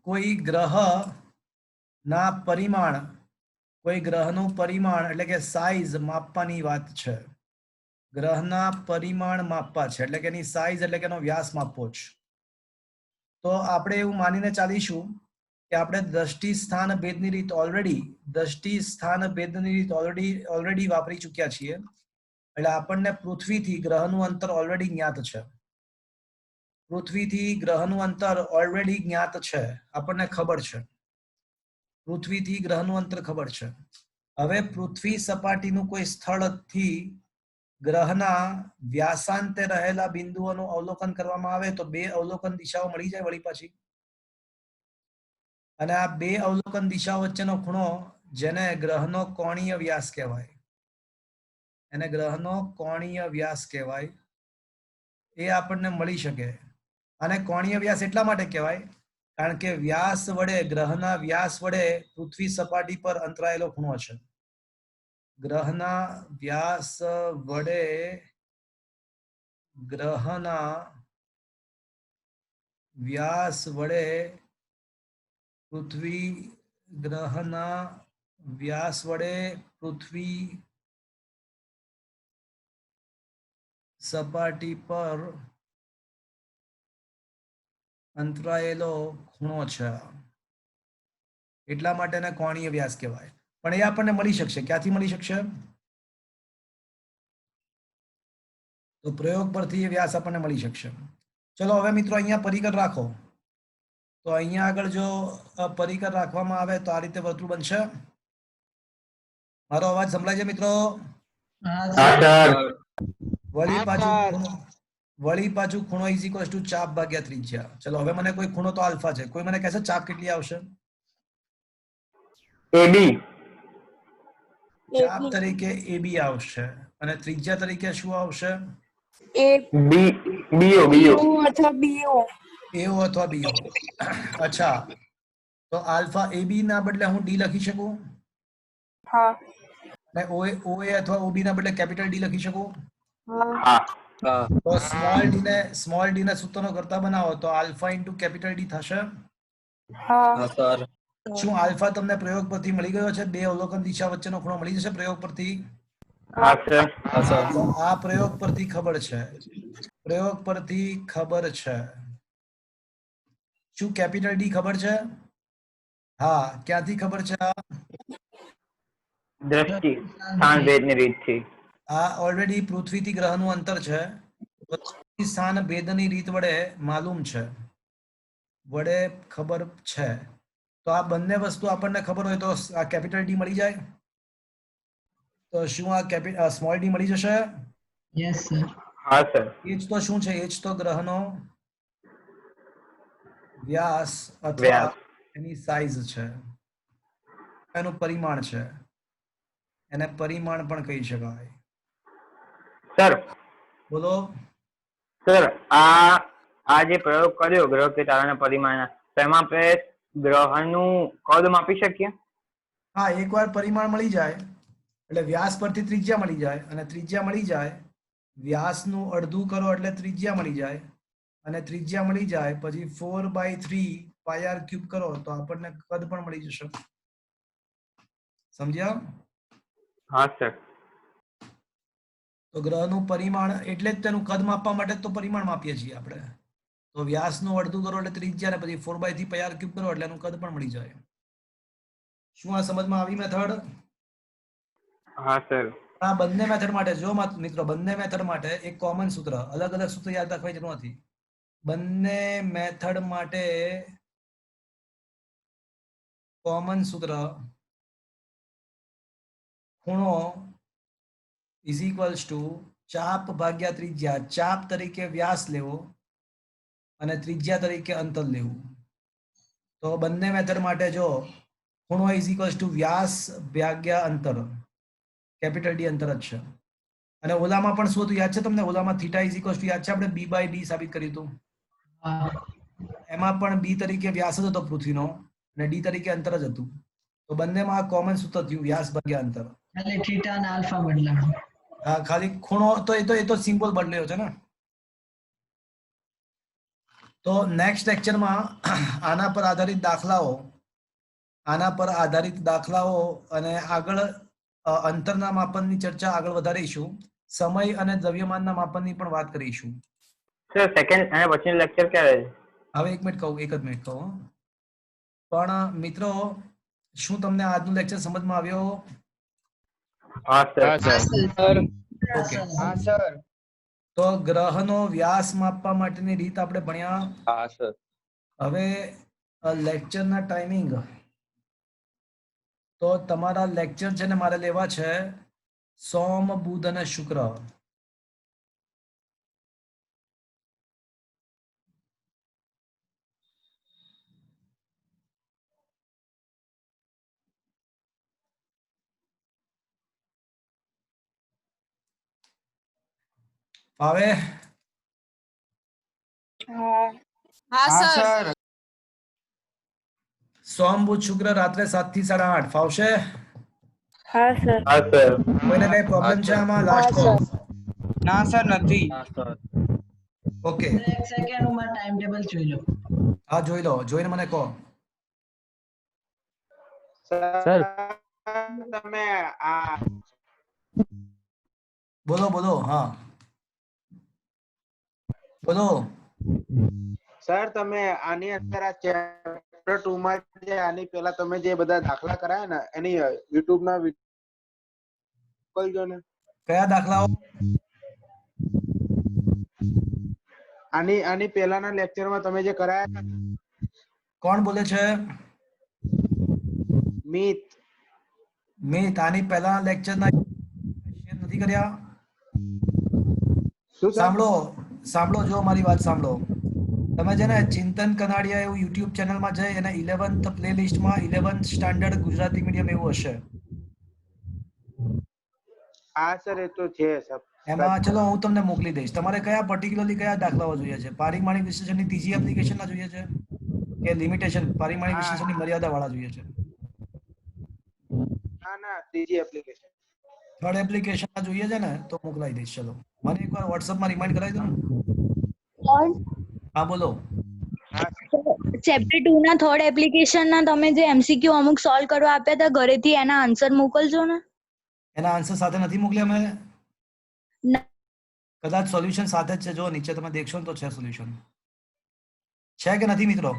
કોઈ ગ્રહ ના પરિમાણ, કોઈ ગ્રહનું પરિમાણ એટલે કે સાઈઝ માપવાની વાત છે. ગ્રહના પરિમાણ માપવા છે, એટલે કે એની સાઈઝ એટલે કે એનો વ્યાસ માપવો છે. તો આપણે એવું માનીને ચાલીશું કે આપણે દ્રષ્ટિ સ્થાન ભેદની રીત ઓલરેડી વાપરી ચૂક્યા છીએ. એટલે આપણને પૃથ્વીથી ગ્રહનું અંતર ઓલરેડી જ્ઞાત છે. પૃથ્વીથી ગ્રહનું અંતર ઓલરેડી જ્ઞાત છે, આપણને ખબર છે. પૃથ્વીથી ગ્રહનું અંતર ખબર છે. હવે પૃથ્વી સપાટીનું કોઈ સ્થળથી ગ્રહના વ્યાસાંતે રહેલા બિંદુઓનું અવલોકન કરવામાં આવે તો બે અવલોકન દિશાઓ મળી જાય વળી પાછી. અને આ બે અવલોકન દિશાઓ વચ્ચેનો ખૂણો, જેને ગ્રહનો કોણીય વ્યાસ કહેવાય, એને ગ્રહનો કોણીય વ્યાસ કહેવાય, એ આપણને મળી શકે. અને કોણીય વ્યાસ એટલા માટે કહેવાય કારણ કે વ્યાસ વડે, ગ્રહના વ્યાસ વડે પૃથ્વી સપાટી પર અંતરાયેલો ખૂણો છે. ગ્રહના વ્યાસ વડે, ગ્રહના વ્યાસ વડે પૃથ્વી ગ્રહના વ્યાસ વડે પૃથ્વી સપાટી પર અંતરાયેલો ખૂણો છે એટલા માટે એને કોણીય વ્યાસ કહેવાય. પણ એ આપણને મળી શકશે. ક્યાંથી મળી શકશે? તો પ્રયોગ પરથી એ વ્યાસ આપણને મળી શકશે. ચલો હવે મિત્રો અહીંયા પરિકર રાખો. તો અહીંયા આગળ જો પરિકર રાખવામાં આવે તો આ રીતે વર્તુળ બનશે. મારો અવાજ સંભળાય છે મિત્રો? વળી પાછું ખૂણો ઇઝ ઇક્વલ્સ ટુ ચાપ ભાગ્યા ત્રિજ્યા. ચલો હવે મને કોઈ ખૂણો તો આલ્ફા છે. કોઈ મને કહેશે ચાપ કેટલી આવશે? AB. ચાપ તરીકે AB આવશે અને ત્રિજ્યા તરીકે શું આવશે? BO. અથવા BO. AO અથવા BO. અચ્છા, તો આલ્ફા AB ના બદલે હું D લખી શકું હા અને OA અથવા OB ના બદલે કેપિટલ D લખી શકું. હા તો સ્મોલ d ને સૂત્રનો કરતા બનાવો તો આલ્ફા ઇન્ટુ કેપિટલ D થશે. હા શું આલ્ફા તમને પ્રયોગ પરથી મળી ગયો છે? બે અવલોકન દિશા વચ્ચેનો ખૂણો મળી જશે પ્રયોગ પરથી. હા સર. તો આ પ્રયોગ પરથી ખબર છે. શું કેપિટલ D ખબર છે? હા, ક્યાંથી ખબર છે? દ્રષ્ટિ સ્થાન ભેદની રીતથી. આ ઓલરેડી પૃથ્વીથી ગ્રહનું અંતર છે. સ્થાન ભેદની રીત વડે માલુમ છે, વડે ખબર છે. તો આ બંને વસ્તુ આપણને ખબર હોય તો આ કેપિટલ D મળી જાય. તો શું આ સ્મોલ d મળી જશે? Yes sir. હા સર. h તો શું છે? h તો ગ્રહનો વ્યાસ અથવા એની સાઈઝ છે, એનું પરિમાણ છે. એને પરિમાણ પણ કહી શકાય. સર બોલો. સર આ જે પ્રયોગ કર્યો ગ્રહ કે તારાના પરિમાણ, તેમાં આપણે ગ્રહનું કદ માપી શકીએ? હા, એકવાર પરિમાણ મળી જાય એટલે વ્યાસ પરથી ત્રિજ્યા મળી જાય અને ત્રિજ્યા મળી જાય, વ્યાસનું અડધું કરો એટલે ત્રિજ્યા મળી જાય અને ત્રિજ્યા મળી જાય પછી 4/3 πr³ કરો તો આપણને કદ પણ મળી જશે. સમજ્યા? હા સર. તો ગ્રહનું પરિમાણ એટલે જ તેનું કદ માપવા માટે તો પરિમાણ માપીએ છીએ આપણે. તો વ્યાસનું અડધું કરો એટલે ત્રિજ્યા ને પછી 4/3 πr³ કરો એટલે એનું કદ પણ મળી જાય. શું આ સમજમાં આવી મેથડ? હા સર. આ બંને મેથડ માટે જો મિત્રો બંને મેથડ માટે એક કોમન સૂત્ર, અલગ અલગ સૂત્ર યાદ રાખવાની જરૂર નથી. બંને મેથડ માટે કોમન સૂત્ર ખૂણો ઇઝ ઇક્વલ્સ ટુ ચાપ ભાગ્યા ત્રિજ્યા. ચાપ તરીકે વ્યાસ લેવો અને ત્રિજ્યા તરીકે અંતર લેવું. તો બંને મેથડ માટે જો ખૂણો ઇઝ ઇક્વલ્સ ટુ વ્યાસ ભાગ્યા અંતર, કેપિટલ D અંતર જ છે. અને ઓલામાં પણ શું હતું યાદ છે તમને? ઓલામાં થીટા ઇઝ ઇક્વલ્સ ટુ યાદ છે? આપણે B/D સાબિત કર્યું હતું. એમાં પણ B તરીકે વ્યાસ જ હતો પૃથ્વીનો અને D તરીકે અંતર જ હતું. તો બંનેમાં કોમન સૂત્ર થયું વ્યાસ ભાગ્યા અંતર. એટલે થીટા અને આલ્ફા બદલાણું. હા, ખાલી ખૂણો તો એ તો સિમ્બોલ બદલ્યો છે ને. તો નેક્સ્ટ લેક્ચરમાં આના પર આધારિત દાખલાઓ અને આગળ અંતરના માપનની ચર્ચા આગળ વધારીશું. સમય અને દ્રવ્યમાનના માપનની પણ વાત કરીશું. સર સેકન્ડ અને પછીનો લેક્ચર ક્યારે છે? હવે એક જ મિનિટ કહું. પણ મિત્રો, શું તમને આજનું લેક્ચર સમજમાં આવ્યો? હા સર. ઓકે. તો ગ્રહનો વ્યાસ માપવા માટેની રીત આપણે ભણ્યા. હા સર. હવે લેક્ચરના ટાઈમિંગ, તો તમારા લેક્ચર છે ને મારે લેવા છે સોમ, બુધ અને શુક્ર. હવે હા સર. સોમ, બુધ, શુક્ર રાત્રે 7 થી 8:30 ફાવશે? હા સર. હા સર. કોઈને કઈ પ્રોબ્લેમ છે આમાં? Last call. ના સર નથી. ઓકે. એક સેકન્ડ હું મારું ટાઈમ ટેબલ જોઈ લઉં. હા, જોઈ લો. જોઈને મને કહો. સર તમે આ બોલો બોલો. હા બોલો. સર તમે આની અંદર આ ચેપ્ટર 2 માં જે આની પહેલા તમે જે બધા દાખલા કરાયા ને એની YouTube ના મોકલજો ને. કયા દાખલાઓ? આની પહેલાના લેક્ચરમાં તમે જે કરાયા કોણ બોલે છે? મિત મિત, આની પહેલાના લેક્ચરના શેર નથી કર્યા? શું સર? સાંભળો સાંભળો, જો મારી વાત સાંભળો. તમે છે ને ચિંતન કનાડિયા એવું યુટ્યુબ ચેનલમાં જઈ અને 11th પ્લેલિસ્ટમાં 11th standard Gujarati medium એવું હશે. હા સર એ તો છે સર. એમાં ચલો હું તમને મોકલી દઈશ. તમારે કયા પર્ટિક્યુલરલી કયા દાખલાઓ જોઈએ છે? પારિમાણિક વિશ્લેષણની ત્રીજી એપ્લિકેશનના જોઈએ છે કે લિમિટેશન પારિમાણિક વિશ્લેષણની મર્યાદા વાળા જોઈએ છે? ના ત્રીજી એપ્લિકેશન. થર્ડ એપ્લિકેશનમાં જોઈએ છે ને તો મોકલાઈ દઈશ. ચલો મને એકવાર WhatsAppમાં રિમાઇન્ડ કરાવી દો ને. હા બોલો. ચેપ્ટર 2 ના થર્ડ એપ્લિકેશન ના તમે જે MCQ અમુક સોલ્વ કરવા આપ્યા હતા ઘરેથી એના આન્સર મોકલજો ને. એના આન્સર સાથે નથી મોકલ્યા મેં? ના. કદાચ સોલ્યુશન સાથે જ છે. જો નીચે તમે દેખશો ને તો છે સોલ્યુશન. છે કે નથી મિત્રો?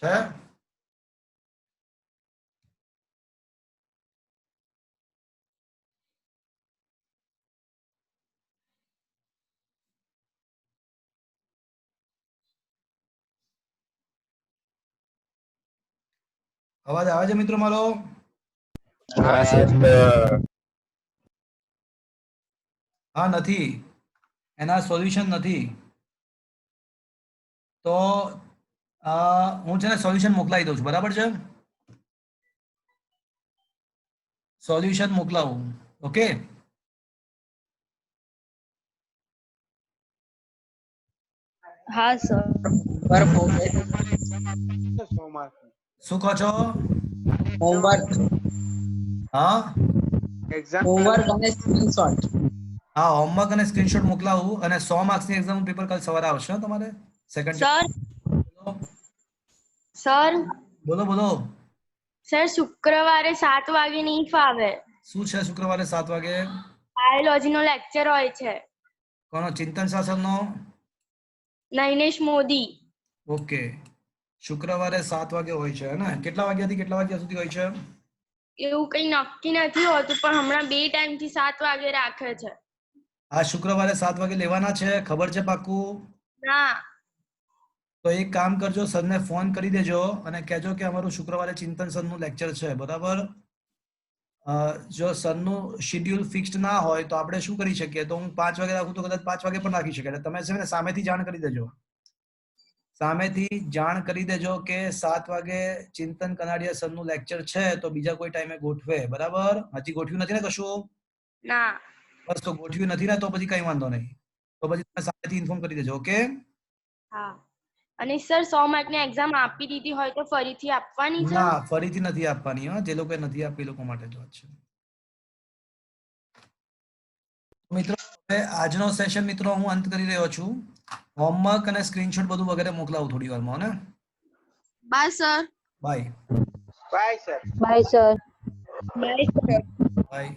છે? અવાજ આવે છે મિત્રો મારો? હા નથી, એના સોલ્યુશન નથી. તો હું છે ને સોલ્યુશન મોકલાવી દઉં છું, બરાબર છે? સોલ્યુશન મોકલાવું. ઓકે. હા સર. શું કહો છો? હોમવર્ક હા એક્ઝામ અને સ્ક્રીનશોટ. હા, હોમવર્ક અને સ્ક્રીનશોટ મોકલાવું. અને 100 માર્ક્સની એક્ઝામ પેપર કાલ સવારે આવશે તમારે. સેકન્ડ સર બોલો બોલો. સર શુક્રવારે 7 વાગે નહીં ફાવે. શું છે શુક્રવારે 7 વાગે? બાયોલોજી નો લેક્ચર હોય છે. કોનો? ચિંતન શાસનનો? નૈનેશ મોદી. ઓકે, શુક્રવારે 7 વાગે હોય છે ને? કેટલા વાગ્યાથી કેટલા વાગ્યા સુધી હોય છે? એવું કઈ નક્કી નથી હોતું પણ હમણાં 2 ટાઈમ થી 7 વાગે રાખે છે. આ શુક્રવારે 7 વાગે લેવાના છે, ખબર છે પાક્કું? ના. તો એક કામ કરજો, સરને ફોન કરી દેજો અને કહેજો કે અમારું શુક્રવારે ચિંતન સરનું લેક્ચર છે, બરાબર? જો સરનું શેડ્યુલ ફિક્સ્ડ ના હોય તો આપણે શું કરી શકીએ? તો હું 5 વાગે રાખું તો કદાચ 5 વાગે પણ રાખી શકે. તમે છે ને સામેથી જાણ કરી દેજો. સામેથી જાણ કરી દેજો કે 7 વાગે ચિંતન કનાડિયા સરનું લેક્ચર છે, તો બીજા કોઈ ટાઈમે ગોઠવે, બરાબર? હજી ગોઠવ્યું નથી ને કશું? ના. બસ, તો ગોઠવ્યું નથી ને તો પછી કઈ વાંધો નહીં. તો પછી તમે સામેથી ઇન્ફોર્મ કરી દેજો. ઓકે? હા. અને સર 100 માર્કની એક્ઝામ આપી દીધી હોય તો ફરીથી આપવાની છે? ના, ફરીથી નથી આપવાની. હા, જે લોકો નથી આપી એ લોકો માટે જ વાત છે. મિત્રો હવે આજનો સેશન મિત્રો હું અંત કરી રહ્યો છું. હોમવર્ક અને સ્ક્રીનશોટ બધું વગેરે મોકલાવું થોડી વારમાં. ને bye sir. Bye. Bye sir. Bye sir. Bye sir. By.